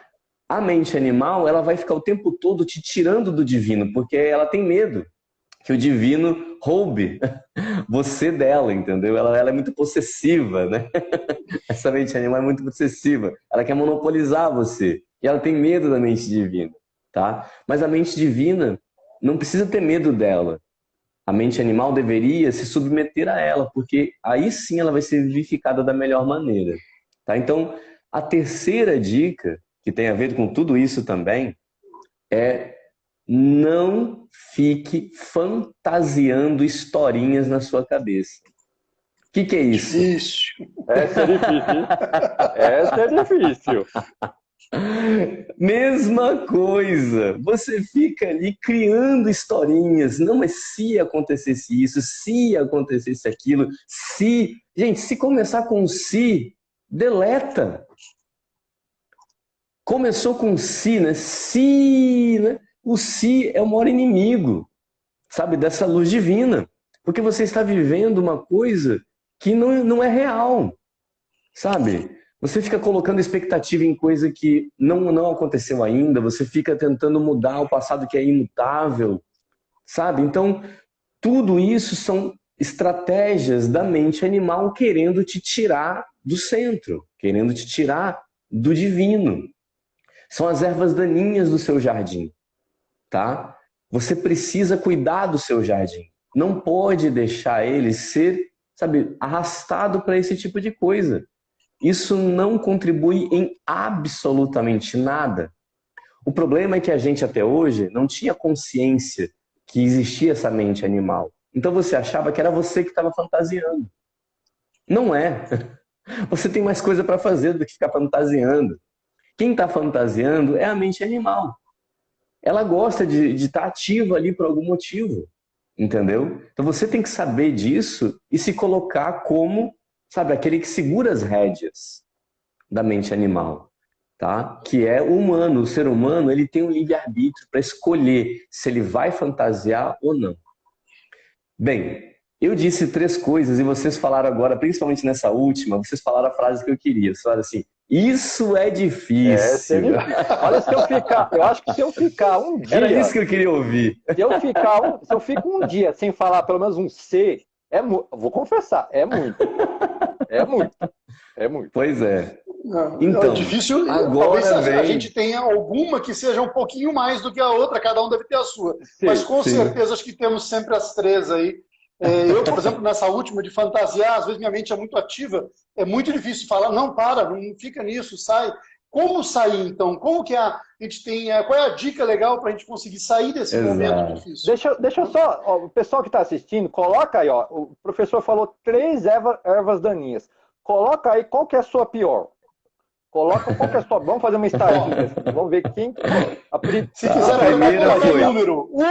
A mente animal, ela vai ficar o tempo todo te tirando do divino, porque ela tem medo que o divino roube você dela, entendeu? Ela é muito possessiva, né? Essa mente animal é muito possessiva. Ela quer monopolizar você. E ela tem medo da mente divina, tá? Mas a mente divina não precisa ter medo dela. A mente animal deveria se submeter a ela, porque aí sim ela vai ser vivificada da melhor maneira, tá? Então, a terceira dica, que tem a ver com tudo isso também, é: não fique fantasiando historinhas na sua cabeça. O que é isso? Difícil. Essa é difícil, hein? Essa é difícil. Mesma coisa. Você fica ali criando historinhas. Não, mas se acontecesse isso, se acontecesse aquilo, se... Gente, se começar com se, deleta. Começou com se, né? Se, né? O si é o maior inimigo, sabe, dessa luz divina. Porque você está vivendo uma coisa que não é real, sabe? Você fica colocando expectativa em coisa que não aconteceu ainda, você fica tentando mudar o passado que é imutável, sabe? Então, tudo isso são estratégias da mente animal querendo te tirar do centro, querendo te tirar do divino. São as ervas daninhas do seu jardim, tá? Você precisa cuidar do seu jardim. Não pode deixar ele ser, sabe, arrastado para esse tipo de coisa. Isso não contribui em absolutamente nada. O problema é que a gente até hoje não tinha consciência que existia essa mente animal. Então você achava que era você que estava fantasiando. Não é. Você tem mais coisa para fazer do que ficar fantasiando. Quem está fantasiando é a mente animal. Ela gosta de estar ativa ali por algum motivo, entendeu? Então você tem que saber disso e se colocar como, sabe, aquele que segura as rédeas. da mente animal, tá? Que é o humano. O ser humano, ele tem um livre-arbítrio para escolher se ele vai fantasiar ou não. Bem, eu disse 3 coisas e vocês falaram agora, principalmente nessa última, vocês falaram a frase que eu queria. Vocês falaram assim, isso é difícil. Olha, eu acho que se eu ficar um dia... Era isso que eu queria ouvir. Se eu fico um dia sem falar pelo menos um C, vou confessar, é muito. É muito. É muito. Pois é. Então, é difícil. Agora talvez vem... a gente tenha alguma que seja um pouquinho mais do que a outra, cada um deve ter a sua. Sim, mas com certeza acho que temos sempre as 3 aí. Eu, por exemplo, nessa última de fantasiar, às vezes minha mente é muito ativa, é muito difícil falar, não, não fica nisso, sai. Como sair, então? Como que a gente tem... Qual é a dica legal para a gente conseguir sair desse momento difícil? Deixa eu só... Ó, o pessoal que está assistindo, coloca aí, ó. O professor falou 3 ervas daninhas. Coloca aí qual que é a sua pior. Coloca qual que é a sua... Vamos fazer uma estatística. Vamos ver quem... Se quiser colocar o número. 1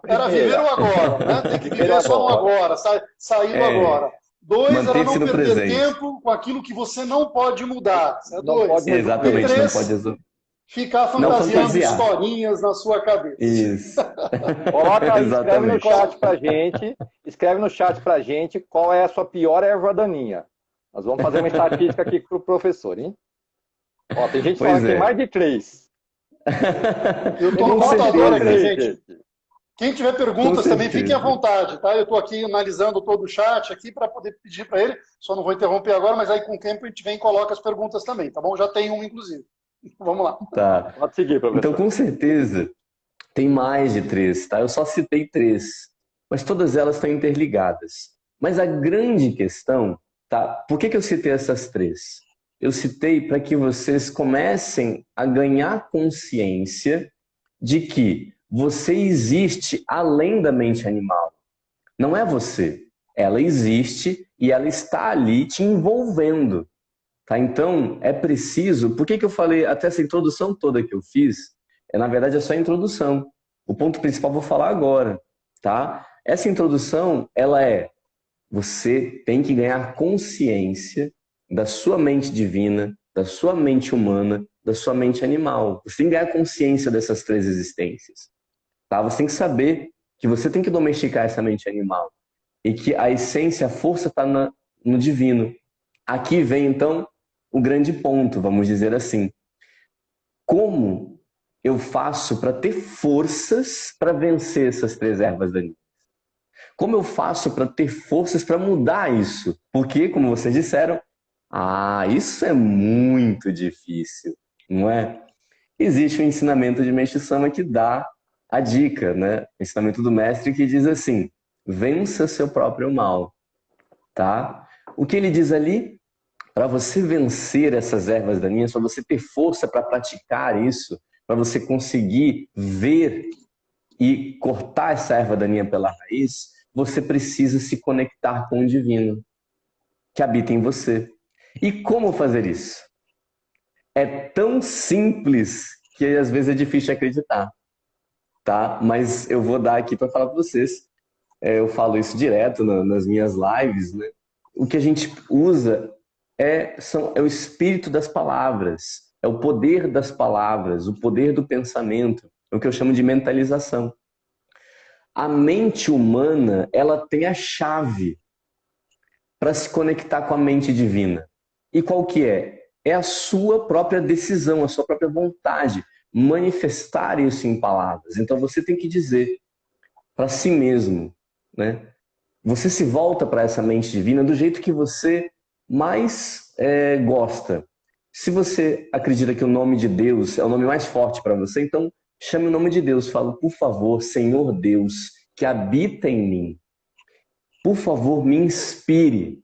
era viver o agora. Né? Tem que viver só no agora, sair do agora. 2 era não perder tempo com aquilo que você não pode mudar. É 2. Exatamente, 3, não pode resolver. Ficar fantasiando historinhas na sua cabeça. Isso. Coloca aí, escreve no chat pra gente qual é a sua pior erva daninha. Nós vamos fazer uma estatística aqui pro professor, hein? Ó, tem gente falando que tem mais de 3. Eu estou no computador aqui, gente. Quem tiver perguntas também, fiquem à vontade, tá? Eu estou aqui analisando todo o chat aqui para poder pedir para ele. Só não vou interromper agora, mas aí com o tempo a gente vem e coloca as perguntas também, tá bom? Já tem uma, inclusive. Vamos lá. Tá. Pode seguir, professor. Então, com certeza, tem mais de 3, tá? Eu só citei 3, mas todas elas estão interligadas. Mas a grande questão, tá? Por que eu citei essas 3? Eu citei para que vocês comecem a ganhar consciência de que você existe além da mente animal. Não é você. Ela existe e ela está ali te envolvendo. Tá? Então, é preciso... Por que eu falei, até essa introdução toda que eu fiz, na verdade é só a introdução. O ponto principal eu vou falar agora. Tá? Essa introdução, ela é... Você tem que ganhar consciência da sua mente divina, da sua mente humana, da sua mente animal. Você tem que ganhar consciência dessas 3 existências. Tá? Você tem que saber que você tem que domesticar essa mente animal. E que a essência, a força está no divino. Aqui vem, então, o grande ponto, vamos dizer assim. Como eu faço para ter forças para vencer essas 3 ervas daninhas? Como eu faço para ter forças para mudar isso? Porque, como vocês disseram, isso é muito difícil, não é? Existe um ensinamento de Meixo Sama que dá a dica, né? O ensinamento do mestre que diz assim, vença seu próprio mal, tá? O que ele diz ali? Para você vencer essas ervas daninhas, para você ter força para praticar isso, para você conseguir ver e cortar essa erva daninha pela raiz, você precisa se conectar com o divino que habita em você. E como fazer isso? É tão simples que às vezes é difícil de acreditar, tá? Mas eu vou dar aqui para falar para vocês. Eu falo isso direto nas minhas lives, né? O que a gente usa é o espírito das palavras, é o poder das palavras, o poder do pensamento, é o que eu chamo de mentalização. A mente humana, ela tem a chave para se conectar com a mente divina. E qual que é? É a sua própria decisão, a sua própria vontade, manifestar isso em palavras. Então você tem que dizer para si mesmo, né? Você se volta para essa mente divina do jeito que você mais gosta. Se você acredita que o nome de Deus é o nome mais forte para você, então chame o nome de Deus. Fala, por favor, Senhor Deus, que habita em mim. Por favor, me inspire.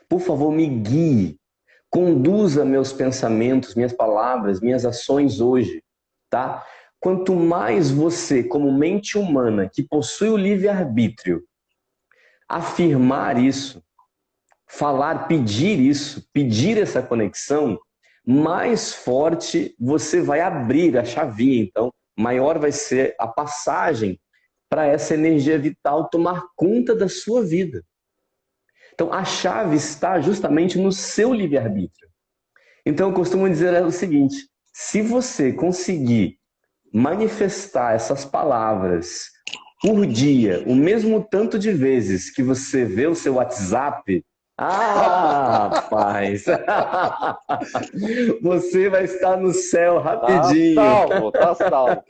Por favor, me guie. Conduza meus pensamentos, minhas palavras, minhas ações hoje, tá? Quanto mais você, como mente humana, que possui o livre-arbítrio, afirmar isso, falar, pedir isso, pedir essa conexão, mais forte você vai abrir a chavinha. Então, maior vai ser a passagem para essa energia vital tomar conta da sua vida. Então, a chave está justamente no seu livre-arbítrio. Então eu costumo dizer o seguinte: se você conseguir manifestar essas palavras por dia, o mesmo tanto de vezes que você vê o seu WhatsApp, rapaz, você vai estar no céu Tá rapidinho. salvo, tá salvo.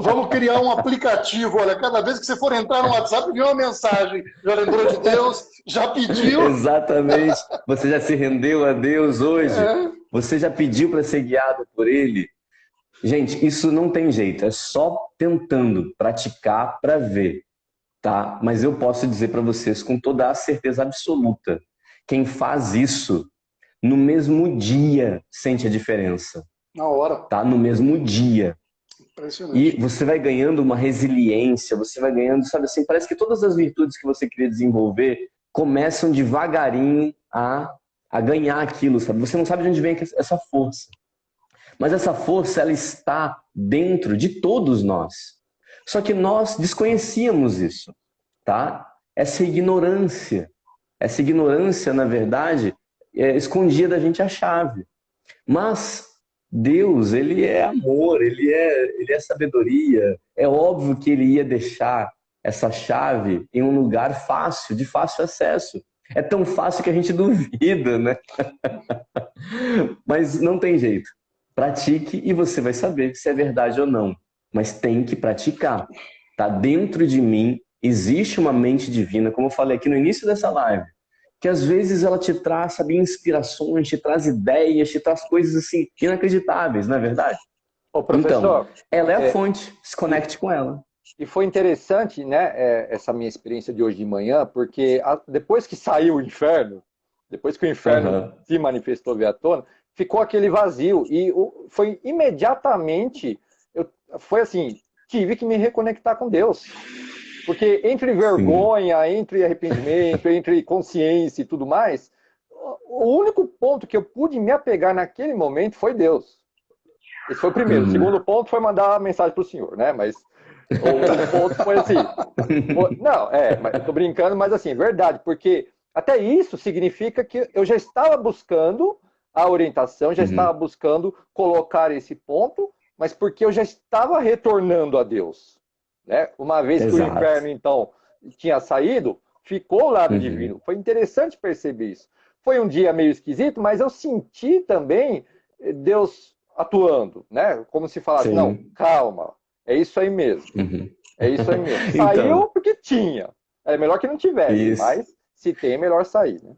Vamos criar um aplicativo. Olha, cada vez que você for entrar no WhatsApp, viu uma mensagem. Já lembrou de Deus? Já pediu? Exatamente. Você já se rendeu a Deus hoje? É. Você já pediu para ser guiado por Ele? Gente, isso não tem jeito. É só tentando praticar para ver, tá? Mas eu posso dizer para vocês com toda a certeza absoluta, quem faz isso no mesmo dia sente a diferença, Na hora. tá? No mesmo dia. Impressionante. E você vai ganhando uma resiliência, você vai ganhando, sabe assim, parece que todas as virtudes que você queria desenvolver começam devagarinho a ganhar aquilo, sabe? Você não sabe de onde vem essa força. Mas essa força, ela está dentro de todos nós. Só que nós desconhecíamos isso, tá? Essa ignorância, na verdade, escondia da gente a chave. Mas Deus, ele é amor, ele é sabedoria. É óbvio que ele ia deixar essa chave em um lugar fácil, de fácil acesso. É tão fácil que a gente duvida, né? Mas não tem jeito. Pratique e você vai saber se é verdade ou não. Mas tem que praticar. Tá dentro de mim existe uma mente divina, como eu falei aqui no início dessa live, que às vezes ela te traz, sabe, inspirações, te traz ideias, te traz coisas assim inacreditáveis, não é verdade? Ô, professor, então, ela é a fonte, se conecte com ela. E foi interessante, né, essa minha experiência de hoje de manhã, porque depois que saiu o inferno, depois que o inferno se manifestou via tona, ficou aquele vazio. E foi imediatamente, foi assim, tive que me reconectar com Deus. Porque entre vergonha, entre arrependimento, entre consciência e tudo mais, o único ponto que eu pude me apegar naquele momento foi Deus. Esse foi o primeiro. O segundo ponto foi mandar a mensagem para o senhor, né? Mas o ponto foi assim. Não, mas eu tô brincando, mas assim, é verdade, porque até isso significa que eu já estava buscando a orientação, já estava buscando colocar esse ponto, mas porque eu já estava retornando a Deus. Né? Uma vez que o inferno, então, tinha saído, ficou o lado divino. Foi interessante perceber isso. Foi um dia meio esquisito, mas eu senti também Deus atuando, né? Como se falasse, não, calma, é isso aí mesmo. É isso aí mesmo. Saiu então, porque tinha. É melhor que não tivesse, mas se tem, é melhor sair. Né?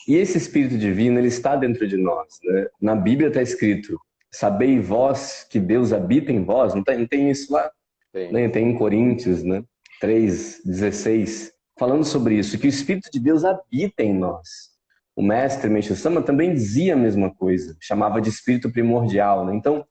E esse Espírito Divino, ele está dentro de nós. Né? Na Bíblia está escrito, sabei vós que Deus habita em vós. Não tem isso lá? Tem em Coríntios, né? 3:16, falando sobre isso, que o Espírito de Deus habita em nós. O mestre Meishu Sama também dizia a mesma coisa, chamava de Espírito primordial. Né? Então,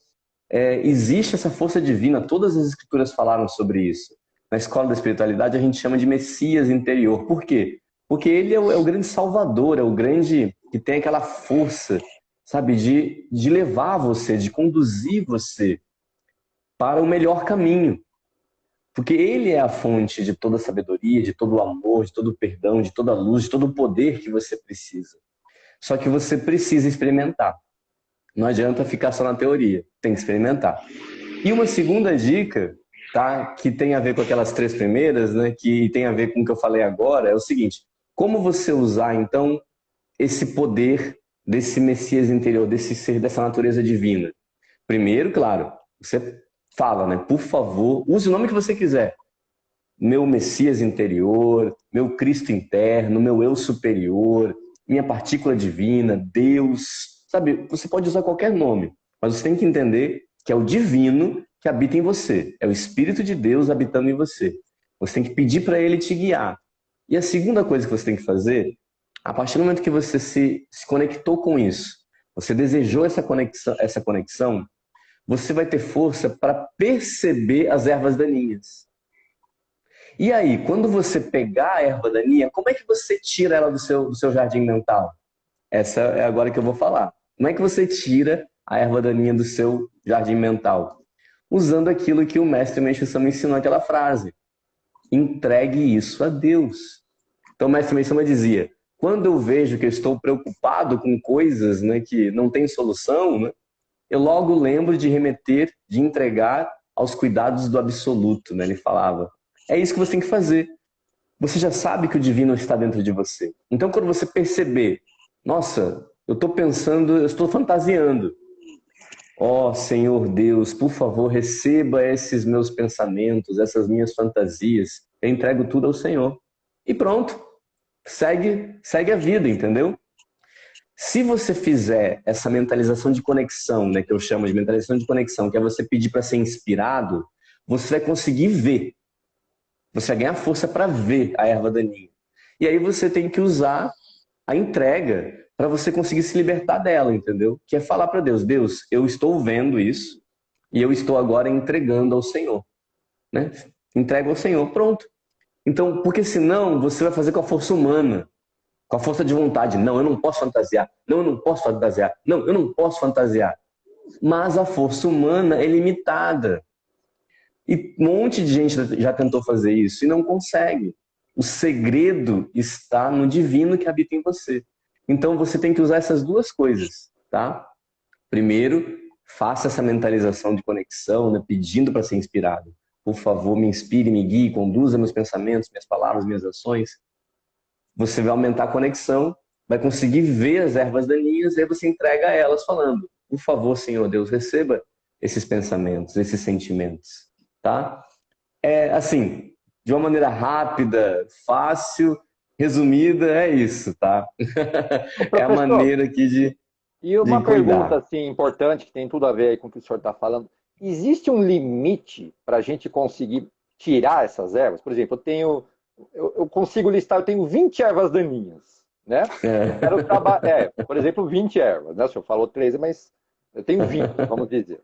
existe essa força divina, todas as escrituras falaram sobre isso. Na escola da espiritualidade a gente chama de Messias interior. Por quê? Porque ele é o grande salvador, é o grande que tem aquela força, sabe, de levar você, de conduzir você para o melhor caminho. Porque ele é a fonte de toda a sabedoria, de todo o amor, de todo o perdão, de toda a luz, de todo o poder que você precisa. Só que você precisa experimentar. Não adianta ficar só na teoria, tem que experimentar. E uma segunda dica, tá, que tem a ver com aquelas 3 primeiras, né, que tem a ver com o que eu falei agora, é o seguinte: como você usar, então, esse poder desse Messias interior, desse ser, dessa natureza divina? Primeiro, claro, você fala, né? Por favor, use o nome que você quiser. Meu Messias interior, meu Cristo interno, meu eu superior, minha partícula divina, Deus. Sabe, você pode usar qualquer nome, mas você tem que entender que é o divino que habita em você. É o Espírito de Deus habitando em você. Você tem que pedir para ele te guiar. E a segunda coisa que você tem que fazer, a partir do momento que você se conectou com isso, você desejou essa conexão, você vai ter força para perceber as ervas daninhas. E aí, quando você pegar a erva daninha, como é que você tira ela do seu jardim mental? Essa é agora que eu vou falar. Como é que você tira a erva daninha do seu jardim mental? Usando aquilo que o mestre Meishu Sama ensinou naquela frase. Entregue isso a Deus. Então o mestre Meishu Sama dizia, quando eu vejo que eu estou preocupado com coisas, né, que não tem solução, né, eu logo lembro de remeter, de entregar aos cuidados do absoluto, né? Ele falava. É isso que você tem que fazer. Você já sabe que o divino está dentro de você. Então, quando você perceber, nossa, eu estou pensando, eu estou fantasiando. Ó, Senhor Deus, por favor, receba esses meus pensamentos, essas minhas fantasias. Eu entrego tudo ao Senhor. E pronto. Segue a vida, entendeu? Se você fizer essa mentalização de conexão, né, que eu chamo de mentalização de conexão, que é você pedir para ser inspirado, você vai conseguir ver. Você vai ganhar força para ver a erva daninha. E aí você tem que usar a entrega para você conseguir se libertar dela, entendeu? Que é falar para Deus, Deus, eu estou vendo isso e eu estou agora entregando ao Senhor. Né? Entrega ao Senhor, pronto. Então, porque senão você vai fazer com a força humana. Com a força de vontade. Não, eu não posso fantasiar. Não, eu não posso fantasiar. Não, eu não posso fantasiar. Mas a força humana é limitada. E um monte de gente já tentou fazer isso e não consegue. O segredo está no divino que habita em você. Então você tem que usar essas duas coisas, tá? Primeiro, faça essa mentalização de conexão, né, pedindo para ser inspirado. Por favor, me inspire, me guie, conduza meus pensamentos, minhas palavras, minhas ações. Você vai aumentar a conexão, vai conseguir ver as ervas daninhas e aí você entrega a elas falando, por favor, Senhor Deus, receba esses pensamentos, esses sentimentos, tá? É assim, de uma maneira rápida, fácil, resumida, é isso, tá? É a maneira aqui e uma de cuidar. pergunta assim, importante, que tem tudo a ver aí com o que o senhor está falando. Existe um limite para a gente conseguir tirar essas ervas? Por exemplo, eu consigo listar, eu tenho 20 ervas daninhas, né? Eu quero trabalhar, por exemplo, 20 ervas, né? O senhor falou 13, mas eu tenho 20, vamos dizer.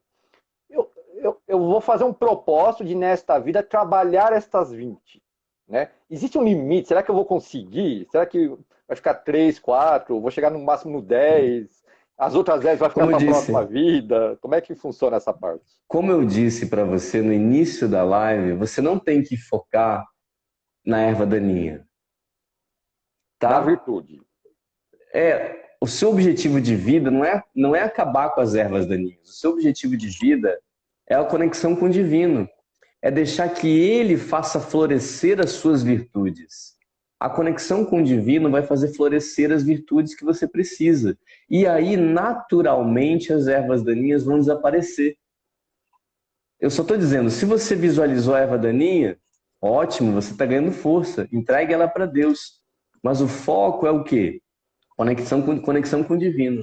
Eu vou fazer um propósito de, nesta vida, trabalhar estas 20, né? Existe um limite? Será que eu vou conseguir? Será que vai ficar 3, 4? Vou chegar no máximo no 10? As outras 10 vai ficar para a próxima vida? Como é que funciona essa parte? Como eu disse para você no início da live, você não tem que focar na erva daninha. Tá? Na virtude. O seu objetivo de vida não é acabar com as ervas daninhas. O seu objetivo de vida é a conexão com o divino. É deixar que ele faça florescer as suas virtudes. A conexão com o divino vai fazer florescer as virtudes que você precisa. E aí, naturalmente, as ervas daninhas vão desaparecer. Eu só estou dizendo, se você visualizou a erva daninha, ótimo, você está ganhando força. Entregue ela para Deus. Mas o foco é o quê? Conexão com o divino.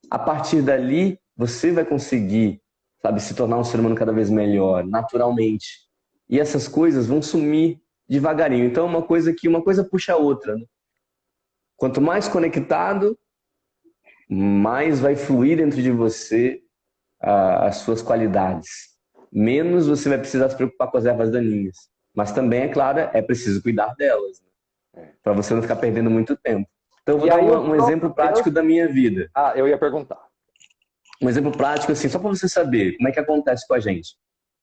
A partir dali, você vai conseguir, sabe, se tornar um ser humano cada vez melhor, naturalmente. E essas coisas vão sumir devagarinho. Então, uma coisa puxa a outra. Né? Quanto mais conectado, mais vai fluir dentro de você as suas qualidades. Menos você vai precisar se preocupar com as ervas daninhas. Mas também, é claro, é preciso cuidar delas. Né? Para você não ficar perdendo muito tempo. Então, eu vou dar um exemplo prático da minha vida. Eu ia perguntar. Um exemplo prático, assim, só para você saber como é que acontece com a gente.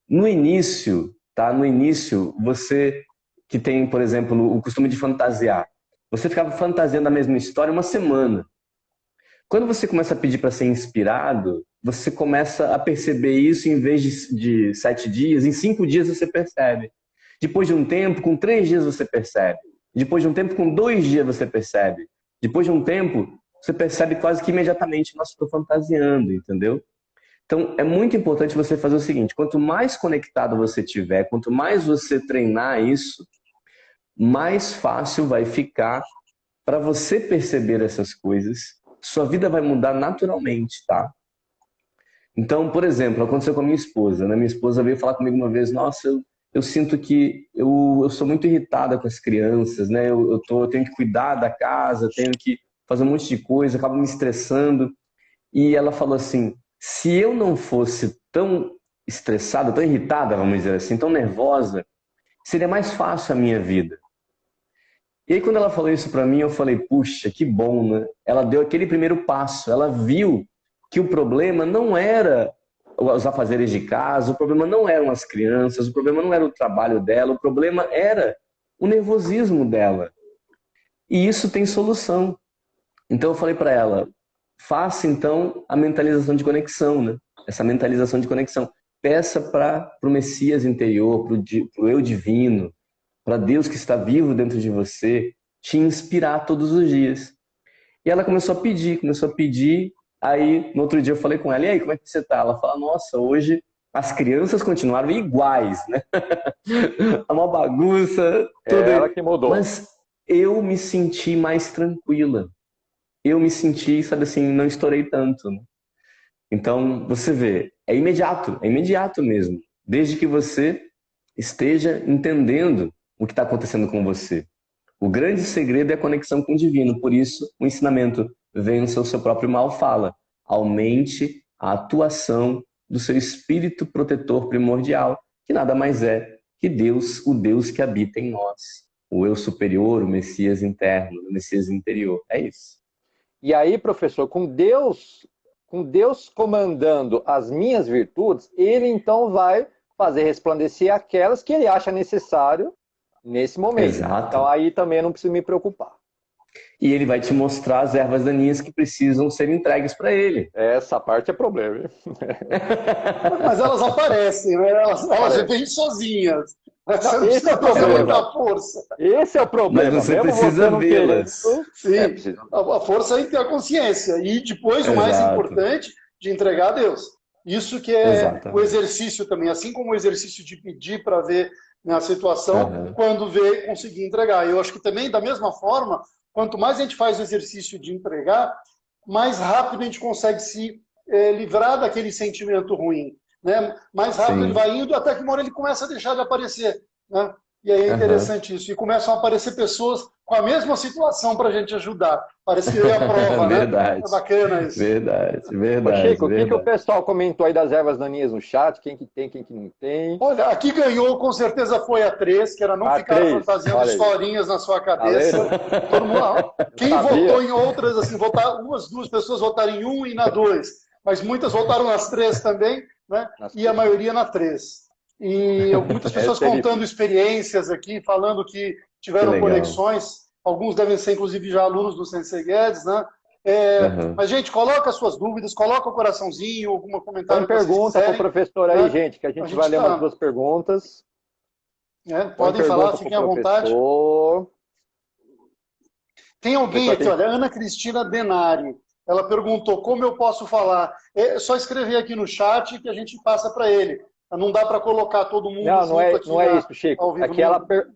No início, tá? No início, você que tem, por exemplo, o costume de fantasiar, você ficava fantasiando a mesma história uma semana. Quando você começa a pedir para ser inspirado, você começa a perceber isso em vez de 7 dias, em 5 dias você percebe. Depois de um tempo, com 3 dias você percebe. Depois de um tempo, com 2 dias você percebe. Depois de um tempo, você percebe quase que imediatamente, nossa, estou fantasiando, entendeu? Então, é muito importante você fazer o seguinte, quanto mais conectado você tiver, quanto mais você treinar isso, mais fácil vai ficar para você perceber essas coisas. Sua vida vai mudar naturalmente, tá? Então, por exemplo, aconteceu com a minha esposa, né? Minha esposa veio falar comigo uma vez, nossa, eu sinto que eu sou muito irritada com as crianças, né? Eu tenho que cuidar da casa, tenho que fazer um monte de coisa, acabo me estressando. E ela falou assim, se eu não fosse tão estressada, tão irritada, vamos dizer assim, tão nervosa, seria mais fácil a minha vida. E aí quando ela falou isso para mim, eu falei, puxa, que bom, né? Ela deu aquele primeiro passo, ela viu que o problema não era os afazeres de casa, o problema não eram as crianças, o problema não era o trabalho dela, o problema era o nervosismo dela. E isso tem solução. Então eu falei para ela, faça então a mentalização de conexão, né? Essa mentalização de conexão. Peça para o Messias interior, para o eu divino, para Deus que está vivo dentro de você, te inspirar todos os dias. E ela começou a pedir. Aí, no outro dia eu falei com ela, e aí, como é que você tá? Ela fala, nossa, hoje as crianças continuaram iguais, né? É uma bagunça, tudo. É ela que mudou. Mas eu me senti mais tranquila. Eu me senti, sabe assim, não estourei tanto, né? Então, você vê, é imediato mesmo. Desde que você esteja entendendo o que está acontecendo com você. O grande segredo é a conexão com o divino. Por isso, o ensinamento vença o seu próprio mal fala. Aumente a atuação do seu espírito protetor primordial, que nada mais é que Deus, o Deus que habita em nós. O eu superior, o Messias interno, o Messias interior. É isso. E aí, professor, com Deus comandando as minhas virtudes, ele então vai fazer resplandecer aquelas que ele acha necessário nesse momento. Exato. Então aí também eu não preciso me preocupar. E ele vai te mostrar as ervas daninhas que precisam ser entregues para ele. Essa parte é problema, hein? Mas elas aparecem, né? Elas vêm sozinhas. Você não precisa fazer muita força. Esse é o problema. Mas você precisa vê-las. Sim, a força é ter a consciência. E depois, o mais importante, de entregar a Deus. Isso que é o exercício também. Assim como o exercício de pedir para ver a situação, quando vê, conseguir entregar. Eu acho que também, da mesma forma, quanto mais a gente faz o exercício de entregar, mais rápido a gente consegue se livrar daquele sentimento ruim. Né? Mais rápido ele vai indo, até que uma hora ele começa a deixar de aparecer. Né? E aí é interessante isso. E começam a aparecer pessoas com a mesma situação para a gente ajudar. Parece que é a prova, verdade. Né? É bacana isso. Verdade. Ô, Chico, o que o pessoal comentou aí das ervas daninhas no chat? Quem que tem, quem que não tem? Olha, aqui ganhou, com certeza foi a 3, que era não ficar fantasiando historinhas na sua cabeça. Todo mundo, quem votou em outras, assim, duas pessoas votaram em 1 e na 2. Mas muitas votaram nas 3 também, né? E a maioria na 3. E muitas pessoas contando experiências aqui, falando que tiveram conexões. Alguns devem ser, inclusive, já alunos do Sensei Guedes, né? Mas, gente, coloca as suas dúvidas, coloca o coraçãozinho, algum comentário. Tem pergunta para o professor aí, gente, que a gente vai ler umas duas perguntas. Podem falar, fiquem à vontade. Tem alguém aqui, olha, Ana Cristina Denari. Ela perguntou como eu posso falar. É só escrever aqui no chat que a gente passa para ele. Não dá para colocar todo mundo. Não é isso, Chico. Aqui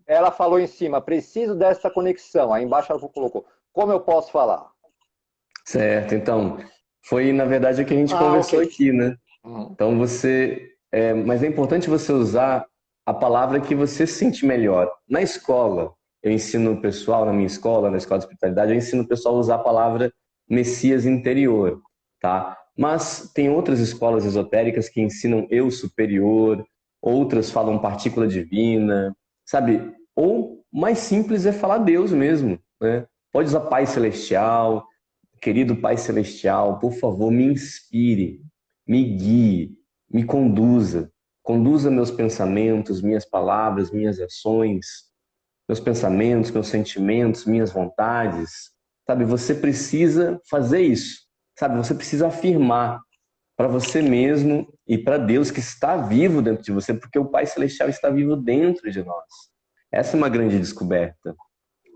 ela falou em cima, preciso dessa conexão. Aí embaixo ela colocou, como eu posso falar? Certo, então, foi na verdade o que a gente conversou aqui, né? Então mas é importante você usar a palavra que você sente melhor. Na escola, eu ensino o pessoal, na minha escola, na escola de espiritualidade, eu ensino o pessoal a usar a palavra Messias interior, tá? Mas tem outras escolas esotéricas que ensinam eu superior, outras falam partícula divina, sabe? Ou mais simples é falar Deus mesmo, né? Pode usar Pai Celestial. Querido Pai Celestial, por favor, me inspire, me guie, me conduza. Conduza meus pensamentos, minhas palavras, minhas ações, meus pensamentos, meus sentimentos, minhas vontades. Sabe, você precisa fazer isso. Sabe, você precisa afirmar para você mesmo e para Deus que está vivo dentro de você, porque o Pai Celestial está vivo dentro de nós. Essa é uma grande descoberta,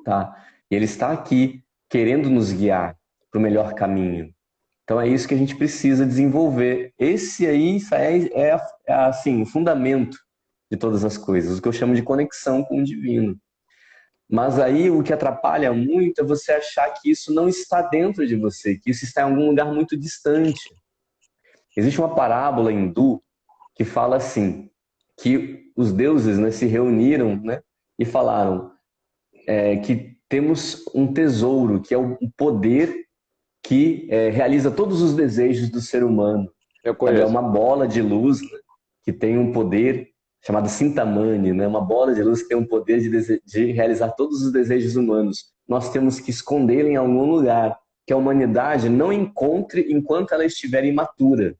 tá? E Ele está aqui querendo nos guiar para o melhor caminho. Então é isso que a gente precisa desenvolver. Esse aí é assim, o fundamento de todas as coisas, o que eu chamo de conexão com o divino. Mas aí o que atrapalha muito é você achar que isso não está dentro de você, que isso está em algum lugar muito distante. Existe uma parábola hindu que fala assim, que os deuses, né, se reuniram, né, e falaram que temos um tesouro, que é o poder que realiza todos os desejos do ser humano. É uma bola de luz, né, que tem um poder chamado Cintamani, né, uma bola de luz que tem um poder de realizar todos os desejos humanos. Nós temos que escondê-la em algum lugar, que a humanidade não encontre enquanto ela estiver imatura.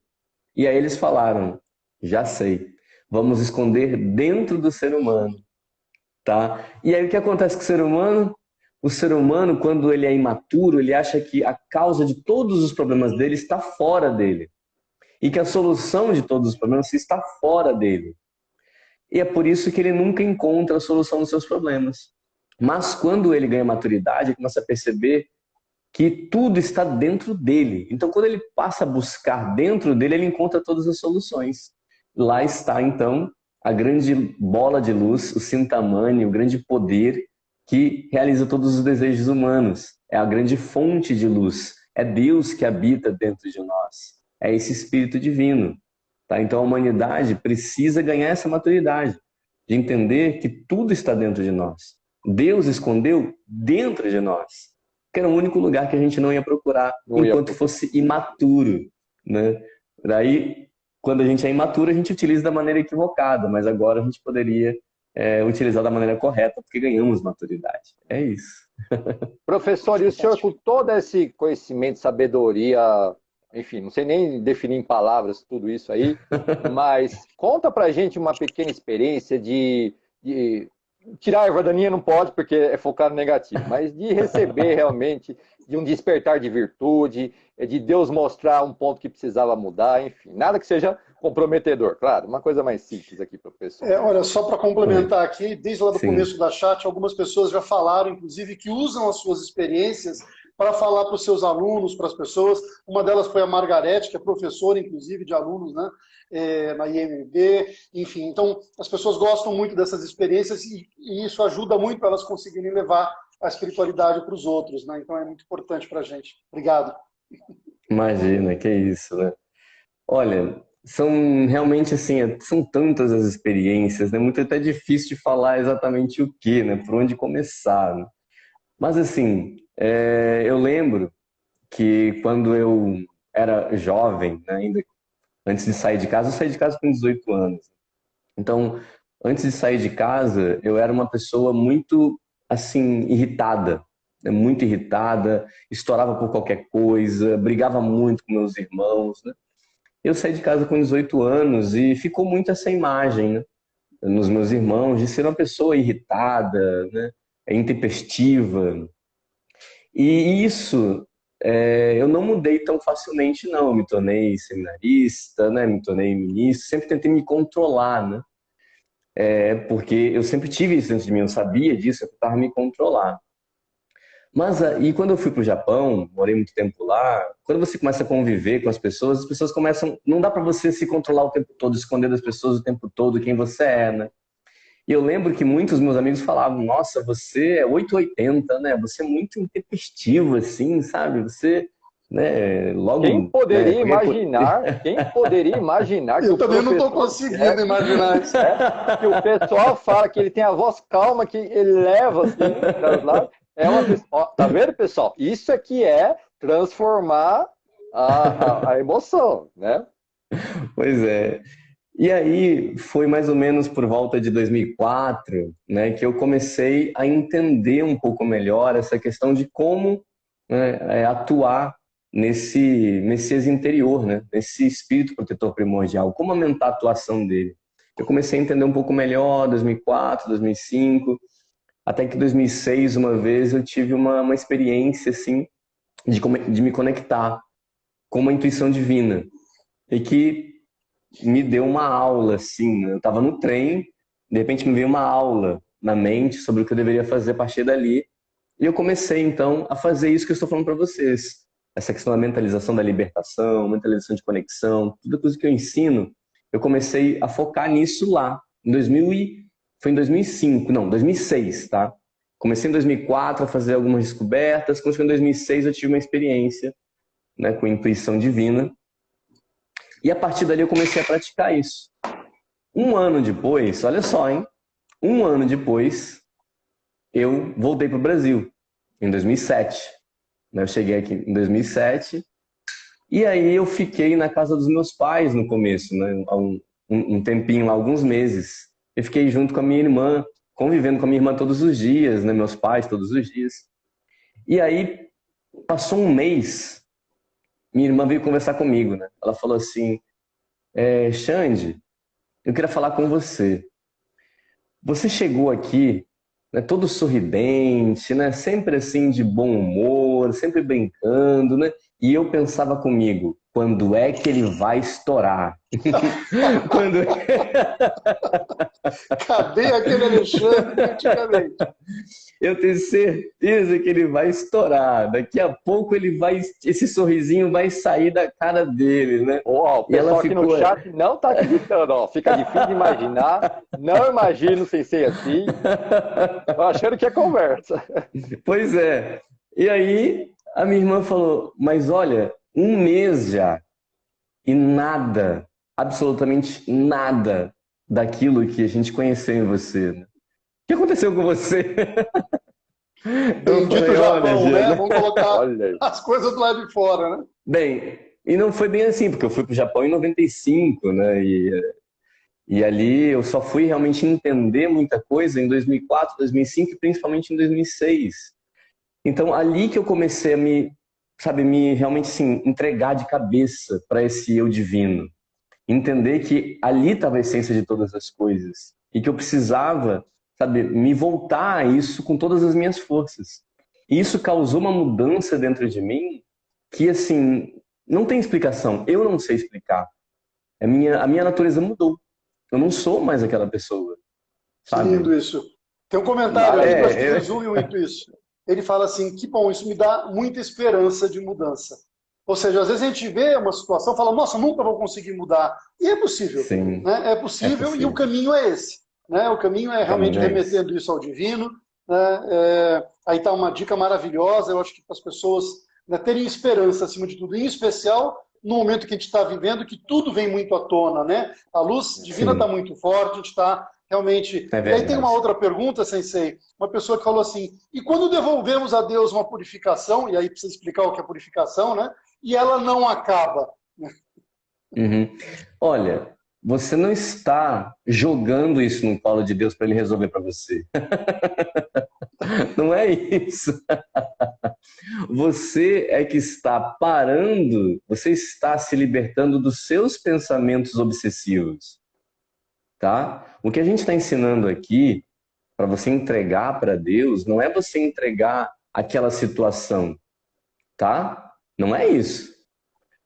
E aí eles falaram, já sei, vamos esconder dentro do ser humano. Tá? E aí o que acontece com o ser humano? o ser humano, quando ele é imaturo, ele acha que a causa de todos os problemas dele está fora dele. E que a solução de todos os problemas está fora dele. E é por isso que ele nunca encontra a solução dos seus problemas. Mas quando ele ganha maturidade, ele começa a perceber que tudo está dentro dele. Então, quando ele passa a buscar dentro dele, ele encontra todas as soluções. Lá está, então, a grande bola de luz, o Cintamani, o grande poder que realiza todos os desejos humanos. É a grande fonte de luz. É Deus que habita dentro de nós. É esse Espírito Divino. Tá? Então, a humanidade precisa ganhar essa maturidade de entender que tudo está dentro de nós. Deus escondeu dentro de nós, que era o único lugar que a gente não ia procurar enquanto fosse imaturo, né? Daí, quando a gente é imaturo, a gente utiliza da maneira equivocada, mas agora a gente poderia utilizar da maneira correta, porque ganhamos maturidade. É isso. Professor, e o senhor, com todo esse conhecimento, sabedoria, enfim, não sei nem definir em palavras tudo isso aí, mas conta pra gente uma pequena experiência de tirar a erva daninha não pode, porque é focado no negativo, mas de receber realmente, de um despertar de virtude, de Deus mostrar um ponto que precisava mudar, enfim, nada que seja comprometedor, claro, uma coisa mais simples aqui, professor. Olha, só para complementar aqui, desde lá do começo da chat, algumas pessoas já falaram, inclusive, que usam as suas experiências para falar para os seus alunos, para as pessoas. Uma delas foi a Margarete, que é professora, inclusive, de alunos, né? Na IMB, enfim. Então, as pessoas gostam muito dessas experiências e isso ajuda muito para elas conseguirem levar a espiritualidade para os outros, né? Então, é muito importante para a gente. Obrigado. Imagina, que isso, né? Olha, são realmente assim, são tantas as experiências, né? Muito até difícil de falar exatamente o que, né? Por onde começar, né? Mas assim, eu lembro que quando eu era jovem, né, ainda antes de sair de casa, eu saí de casa com 18 anos. Então, antes de sair de casa, eu era uma pessoa muito, assim, irritada, né? Muito irritada, estourava por qualquer coisa, brigava muito com meus irmãos, né? Eu saí de casa com 18 anos e ficou muito essa imagem, né, nos meus irmãos, de ser uma pessoa irritada, né, intempestiva. E isso eu não mudei tão facilmente, não. Eu me tornei seminarista, né, me tornei ministro, sempre tentei me controlar, né, porque eu sempre tive isso dentro de mim, eu sabia disso, eu tentava me controlar. Mas e quando eu fui para o Japão, morei muito tempo lá, quando você começa a conviver com as pessoas começam, não dá para você se controlar o tempo todo, esconder das pessoas o tempo todo quem você é, né? E eu lembro que muitos meus amigos falavam, nossa, você é 880, né? Você é muito intempestivo, assim, sabe? Você, né, logo... Quem poderia imaginar, que eu o também não estou conseguindo imaginar isso. Que o pessoal fala que ele tem a voz calma, que ele leva assim, para os lados. Tá vendo, pessoal? Isso aqui é transformar a emoção, né? Pois é. E aí foi mais ou menos por volta de 2004, né, que eu comecei a entender um pouco melhor essa questão de como, né, atuar nesse Messias interior, né, nesse espírito protetor primordial, como aumentar a atuação dele. Eu comecei a entender um pouco melhor, 2004, 2005, até que em 2006, uma vez, eu tive uma experiência assim, de me conectar com uma intuição divina. E que me deu uma aula, assim. Eu estava no trem, de repente me veio uma aula na mente sobre o que eu deveria fazer a partir dali. E eu comecei, então, a fazer isso que eu estou falando para vocês. Essa questão da mentalização da libertação, mentalização de conexão, tudo coisa que eu ensino, eu comecei a focar nisso lá. Foi em 2005, não, 2006, tá? Comecei em 2004 a fazer algumas descobertas, quando foi em 2006 eu tive uma experiência, né, com intuição divina. E a partir dali eu comecei a praticar isso. Um ano depois, olha só, hein? Um ano depois, eu voltei para o Brasil, em 2007. Eu cheguei aqui em 2007, e aí eu fiquei na casa dos meus pais no começo, né? Um tempinho lá, alguns meses. Eu fiquei junto com a minha irmã, convivendo com a minha irmã todos os dias, né? Meus pais todos os dias. E aí, passou um mês, minha irmã veio conversar comigo, né? Ela falou assim, Xande, eu queria falar com você. Você chegou aqui né, todo sorridente, né, sempre assim de bom humor, sempre brincando, né? E eu pensava comigo, quando é que ele vai estourar? Quando Cadê aquele Alexandre de antigamente? eu tenho certeza que ele vai estourar. Daqui a pouco ele vai, esse sorrisinho vai sair da cara dele, né? Ó, o E ela pessoal aqui no ficou, chat não está acreditando, ó. Fica difícil de imaginar. Não imagino sem ser assim. Tô achando que é conversa. pois é. E aí a minha irmã falou, mas olha, um mês já e nada, absolutamente nada daquilo que a gente conheceu em você, né? O que aconteceu com você? Eu Bendito falei, olha, Japão, né? Jana. Vamos colocar Olha aí. as coisas do lado de fora, né? Bem, e não foi bem assim, porque eu fui para o Japão em 95, né? E ali eu só fui realmente entender muita coisa em 2004, 2005 e principalmente em 2006. Então, ali que eu comecei a me, sabe, me realmente assim, entregar de cabeça para esse eu divino. Entender que ali estava a essência de todas as coisas e que eu precisava, sabe, me voltar a isso com todas as minhas forças. E isso causou uma mudança dentro de mim que, assim, não tem explicação. Eu não sei explicar. A minha natureza mudou. Eu não sou mais aquela pessoa, Que sabe? lindo isso. Tem um comentário aqui que eu acho que Maravilhoso. resume muito isso. Ele fala assim, que bom, isso me dá muita esperança de mudança. Ou seja, às vezes a gente vê uma situação e fala, nossa, nunca vou conseguir mudar. E é possível, Sim, né? É é possível e o possível. caminho é esse. Né? O caminho é O realmente caminho é esse. remetendo isso ao divino. Né? Aí está uma dica maravilhosa, eu acho que para as pessoas, né, terem esperança acima de tudo, em especial no momento que a gente está vivendo, que tudo vem muito à tona, né? A luz divina está Sim, muito forte, a gente está realmente... é E aí tem uma verdade. outra pergunta, Sensei, uma pessoa que falou assim, e quando devolvemos a Deus uma purificação, e aí precisa explicar o que é purificação, né? E ela não acaba. Uhum. Olha, você não está jogando isso no colo de Deus para ele resolver para você. Não é isso. Você é que está parando, você está se libertando dos seus pensamentos obsessivos, tá? O que a gente está ensinando aqui para você entregar para Deus não é você entregar aquela situação, tá? Não é isso.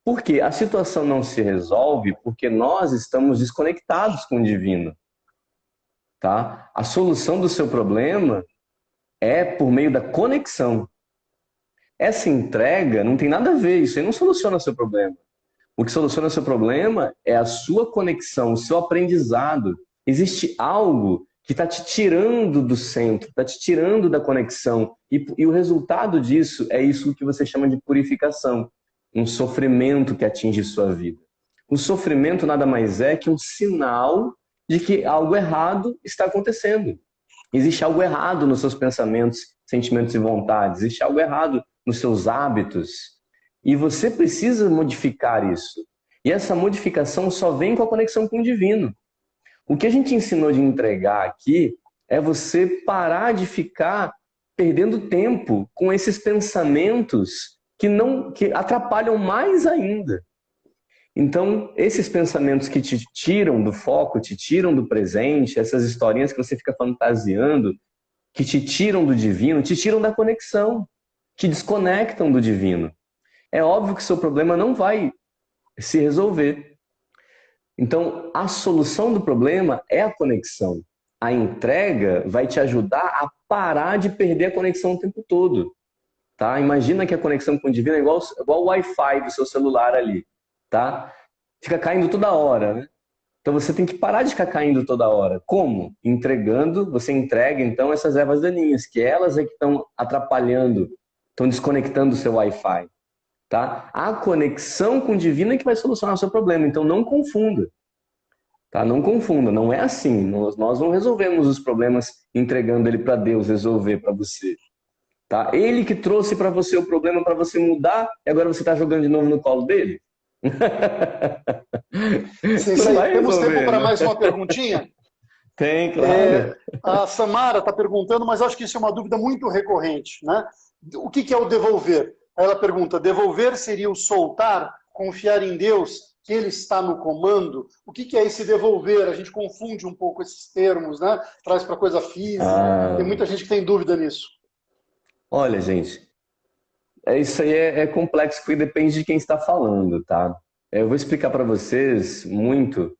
Porque a situação não se resolve porque nós estamos desconectados com o divino, tá? A solução do seu problema é por meio da conexão. Essa entrega não tem nada a ver, isso aí não soluciona seu problema. O que soluciona seu problema é a sua conexão, o seu aprendizado. Existe algo que está te tirando do centro, está te tirando da conexão. E o resultado disso é isso que você chama de purificação. Um sofrimento que atinge sua vida. O sofrimento nada mais é que um sinal de que algo errado está acontecendo. Existe algo errado nos seus pensamentos, sentimentos e vontades. Existe algo errado nos seus hábitos. E você precisa modificar isso. E essa modificação só vem com a conexão com o divino. O que a gente ensinou de entregar aqui é você parar de ficar perdendo tempo com esses pensamentos que atrapalham mais ainda. Então, esses pensamentos que te tiram do foco, te tiram do presente, essas historinhas que você fica fantasiando, que te tiram do divino, te tiram da conexão, te desconectam do divino. É óbvio que o seu problema não vai se resolver. Então, a solução do problema é a conexão. A entrega vai te ajudar a parar de perder a conexão o tempo todo. Tá? Imagina que a conexão com o divino é igual o Wi-Fi do seu celular ali. Tá? Fica caindo toda hora, né? Então você tem que parar de ficar caindo toda hora. Como? Entregando, você entrega então essas ervas daninhas, que elas é que estão atrapalhando, estão desconectando o seu Wi-Fi. Tá? A conexão com o divino é que vai solucionar o seu problema, então não confunda. Tá? Não confunda, não é assim. Nós não resolvemos os problemas entregando ele para Deus resolver para você. Tá? Ele que trouxe para você o problema para você mudar e agora você está jogando de novo no colo dele? Não vai Temos tempo resolver, para né? mais uma perguntinha? Tem, claro. A Samara está perguntando, mas acho que isso é uma dúvida muito recorrente. Né? O que é o devolver? Ela pergunta, devolver seria o soltar, confiar em Deus, que ele está no comando? O que é esse devolver? A gente confunde um pouco esses termos, né? Traz para coisa física. Tem muita gente que tem dúvida nisso. Olha, gente, isso aí é complexo porque depende de quem está falando, tá? Eu vou explicar para vocês muito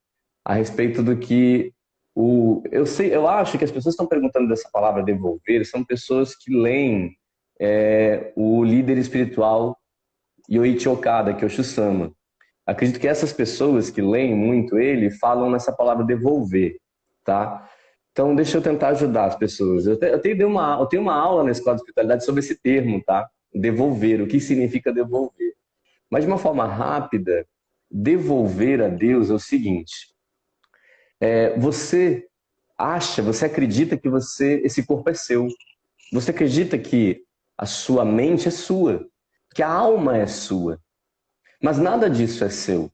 a respeito do que eu acho que as pessoas que estão perguntando dessa palavra devolver são pessoas que leem o líder espiritual Yoichi Okada, que é o Osho-sama. Acredito que essas pessoas que leem muito ele falam nessa palavra devolver, tá? Então, deixa eu tentar ajudar as pessoas. Eu tenho uma aula na Escola de Espiritualidade sobre esse termo, tá? Devolver, o que significa devolver. Mas de uma forma rápida, devolver a Deus é o seguinte: você acredita que esse corpo é seu. Você acredita que a sua mente é sua, que a alma é sua. Mas nada disso é seu.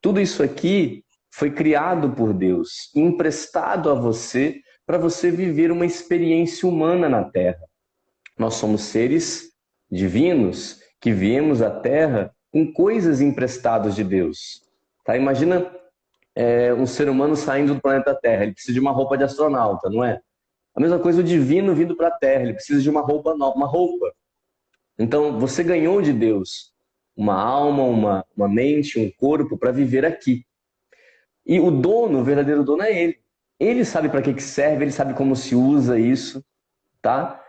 Tudo isso aqui foi criado por Deus, emprestado a você para você viver uma experiência humana na Terra. Nós somos seres divinos que viemos à Terra com coisas emprestadas de Deus. Tá? Imagina um ser humano saindo do planeta Terra, ele precisa de uma roupa de astronauta, não é? A mesma coisa o divino vindo para a Terra, ele precisa de uma roupa nova, uma roupa. Então, você ganhou de Deus uma alma, uma mente, um corpo para viver aqui. E o verdadeiro dono é ele. Ele sabe para que serve, ele sabe como se usa isso, tá?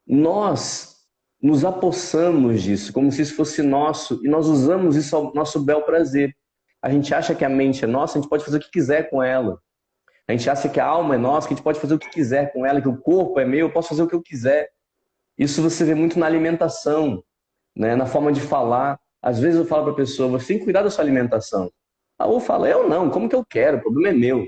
Nós nos apossamos disso, como se isso fosse nosso, e nós usamos isso ao nosso bel prazer. A gente acha que a mente é nossa, a gente pode fazer o que quiser com ela. A gente acha que a alma é nossa, que a gente pode fazer o que quiser com ela, que o corpo é meu, eu posso fazer o que eu quiser. Isso você vê muito na alimentação, né? Na forma de falar. Às vezes eu falo para a pessoa, você tem que cuidar da sua alimentação. Ou fala, eu não, como que eu quero? O problema é meu.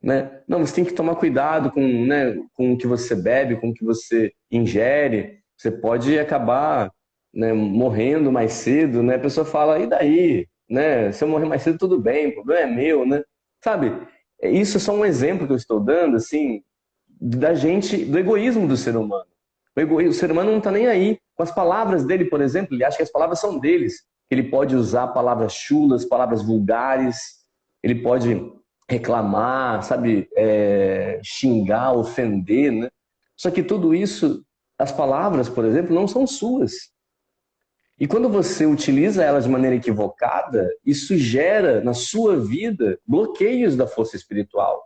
Né? Não, você tem que tomar cuidado com o que você bebe, com o que você ingere. Você pode acabar, né, morrendo mais cedo. Né? A pessoa fala, e daí? Né? Se eu morrer mais cedo, tudo bem, o problema é meu. Né? Sabe, isso é só um exemplo que eu estou dando, assim, da gente, do egoísmo do ser humano. O ser humano não está nem aí. Com as palavras dele, por exemplo, ele acha que as palavras são deles. Ele pode usar palavras chulas, palavras vulgares, ele pode reclamar, sabe, xingar, ofender, né? Só que tudo isso, as palavras, por exemplo, não são suas. E quando você utiliza elas de maneira equivocada, isso gera na sua vida bloqueios da força espiritual.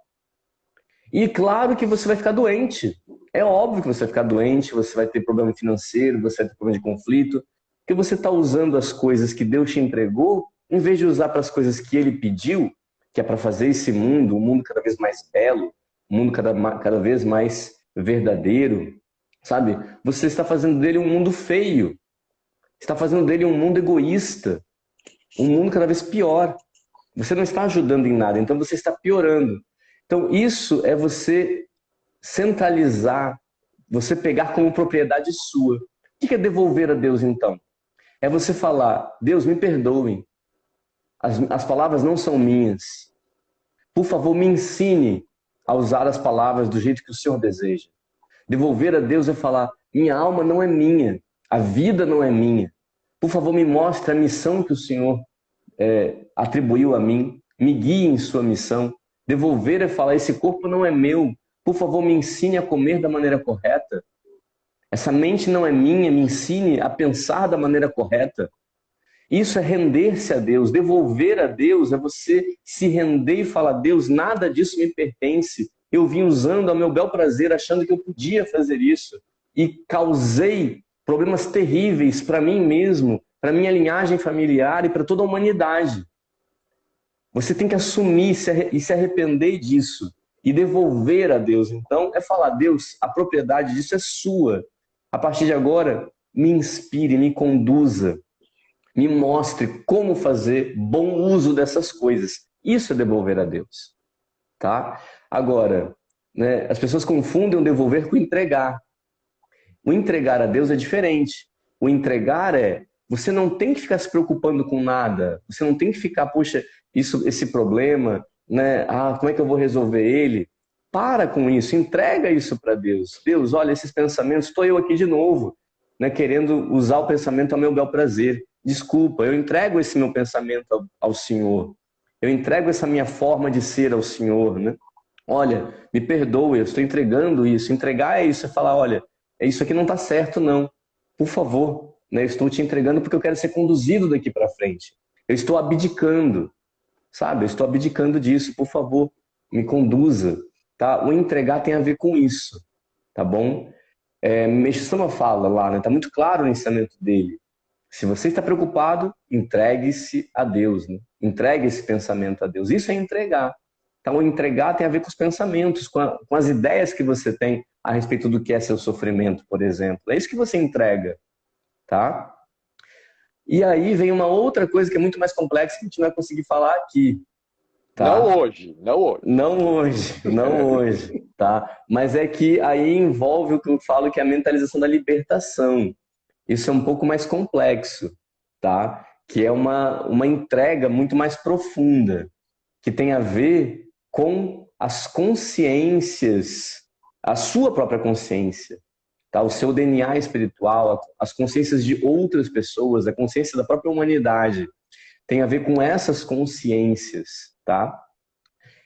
E claro que você vai ficar doente. É óbvio que você vai ficar doente, você vai ter problema financeiro, você vai ter problema de conflito, porque você está usando as coisas que Deus te entregou, em vez de usar para as coisas que Ele pediu, que é para fazer esse mundo, um mundo cada vez mais belo, um mundo cada vez mais verdadeiro, sabe? Você está fazendo dele um mundo feio, está fazendo dele um mundo egoísta, um mundo cada vez pior. Você não está ajudando em nada, então você está piorando. Então isso é você centralizar, você pegar como propriedade sua. O que é devolver a Deus então? É você falar, Deus, me perdoe, as palavras não são minhas. Por favor, me ensine a usar as palavras do jeito que o Senhor deseja. Devolver a Deus é falar, minha alma não é minha, a vida não é minha. Por favor, me mostre a missão que o Senhor atribuiu a mim, me guie em sua missão. Devolver é falar, esse corpo não é meu, por favor, me ensine a comer da maneira correta. Essa mente não é minha, me ensine a pensar da maneira correta. Isso é render-se a Deus. Devolver a Deus é você se render e falar, Deus, nada disso me pertence. Eu vim usando ao meu bel prazer, achando que eu podia fazer isso. E causei problemas terríveis para mim mesmo, para minha linhagem familiar e para toda a humanidade. Você tem que assumir e se arrepender disso. E devolver a Deus, então, é falar, Deus, a propriedade disso é sua. A partir de agora, me inspire, me conduza, me mostre como fazer bom uso dessas coisas. Isso é devolver a Deus. Tá? Agora, né, as pessoas confundem o devolver com entregar. O entregar a Deus é diferente. O entregar você não tem que ficar se preocupando com nada. Você não tem que ficar, poxa, esse problema, né? Como é que eu vou resolver ele? Para com isso, entrega isso para Deus. Deus, olha, esses pensamentos, estou eu aqui de novo, né, querendo usar o pensamento ao meu bel prazer. desculpa, eu entrego esse meu pensamento ao Senhor. Eu entrego essa minha forma de ser ao Senhor, né? Olha, me perdoe, eu estou entregando isso. Entregar é isso, é falar, olha, isso aqui não está certo, não. Por favor, né? Eu estou te entregando porque eu quero ser conduzido daqui para frente. Eu estou abdicando, sabe? Eu estou abdicando disso, por favor, me conduza, tá? O entregar tem a ver com isso, tá bom? Meshama fala lá, né? Tá muito claro o ensinamento dele. Se você está preocupado, entregue-se a Deus, né? Entregue esse pensamento a Deus. Isso é entregar. Então, entregar tem a ver com os pensamentos, com as ideias que você tem a respeito do que é seu sofrimento, por exemplo. É isso que você entrega, tá? E aí vem uma outra coisa que é muito mais complexa que a gente não vai conseguir falar aqui. Tá? Não hoje, não hoje. Não hoje, não hoje, tá? Mas é que aí envolve o que eu falo que é a mentalização da libertação. Isso é um pouco mais complexo, tá? Que é uma entrega muito mais profunda, que tem a ver com as consciências, a sua própria consciência, tá? O seu DNA espiritual, as consciências de outras pessoas, a consciência da própria humanidade. Tem a ver com essas consciências, tá?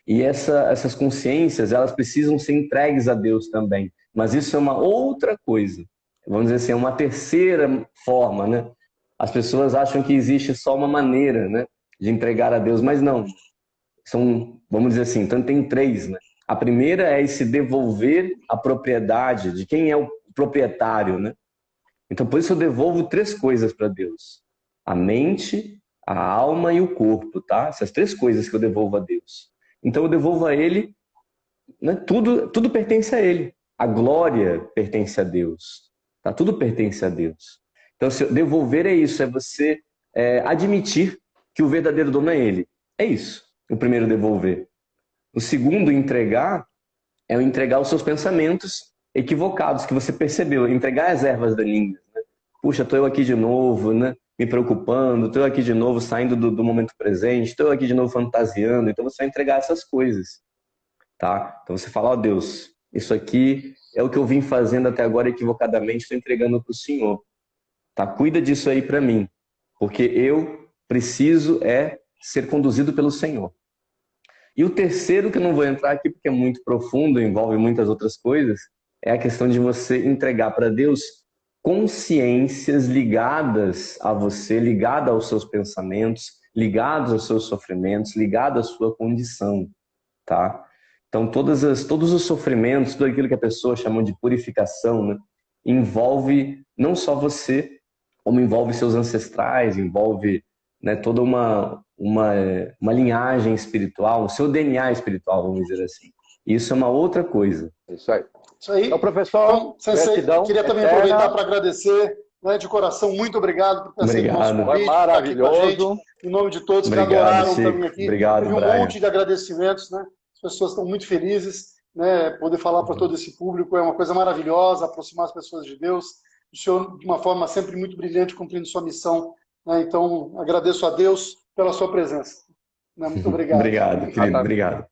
E essas consciências, elas precisam ser entregues a Deus também. Mas isso é uma outra coisa. Vamos dizer assim, é uma terceira forma, né? As pessoas acham que existe só uma maneira, né, de entregar a Deus, mas não. São, vamos dizer assim, então tem três, né? A primeira é esse devolver a propriedade de quem é o proprietário, né? Então, por isso eu devolvo três coisas para Deus: a mente, a alma e o corpo, tá? Essas três coisas que eu devolvo a Deus. Então, eu devolvo a Ele, né? Tudo pertence a Ele. A glória pertence a Deus. Tá? Tudo pertence a Deus. Então, se devolver é isso, é você admitir que o verdadeiro dono é Ele. É isso, o primeiro devolver. O segundo, entregar, é o entregar os seus pensamentos equivocados, que você percebeu. Entregar as ervas daninhas. Né? Puxa, estou eu aqui de novo, né? Me preocupando, estou aqui de novo saindo do momento presente, estou aqui de novo fantasiando. Então, você vai entregar essas coisas. Tá? Então, você fala, ó Deus, isso aqui é o que eu vim fazendo até agora equivocadamente, estou entregando para o Senhor. Tá? Cuida disso aí para mim, porque eu preciso ser conduzido pelo Senhor. E o terceiro, que eu não vou entrar aqui porque é muito profundo, envolve muitas outras coisas, é a questão de você entregar para Deus consciências ligadas a você, ligadas aos seus pensamentos, ligados aos seus sofrimentos, ligadas à sua condição. Tá? Então, todos os sofrimentos, tudo aquilo que a pessoa chamou de purificação, né, envolve não só você, como envolve seus ancestrais, envolve, né, toda uma linhagem espiritual, o seu DNA espiritual, vamos dizer assim. Isso é uma outra coisa. Isso aí. Isso aí. Então, professor, então, Sensei, queria também aproveitar para agradecer, né, de coração, muito obrigado por ter aceito o nosso convite. Foi maravilhoso. Em nome de todos que adoraram Chico. também aqui. Obrigado, Teve um Brian. monte de agradecimentos, né? As pessoas estão muito felizes, né? Poder falar para todo esse público é uma coisa maravilhosa, aproximar as pessoas de Deus. O senhor, de uma forma sempre muito brilhante, cumprindo sua missão, né? Então, agradeço a Deus pela sua presença. Né? Muito obrigado. Obrigado, querido. Obrigado.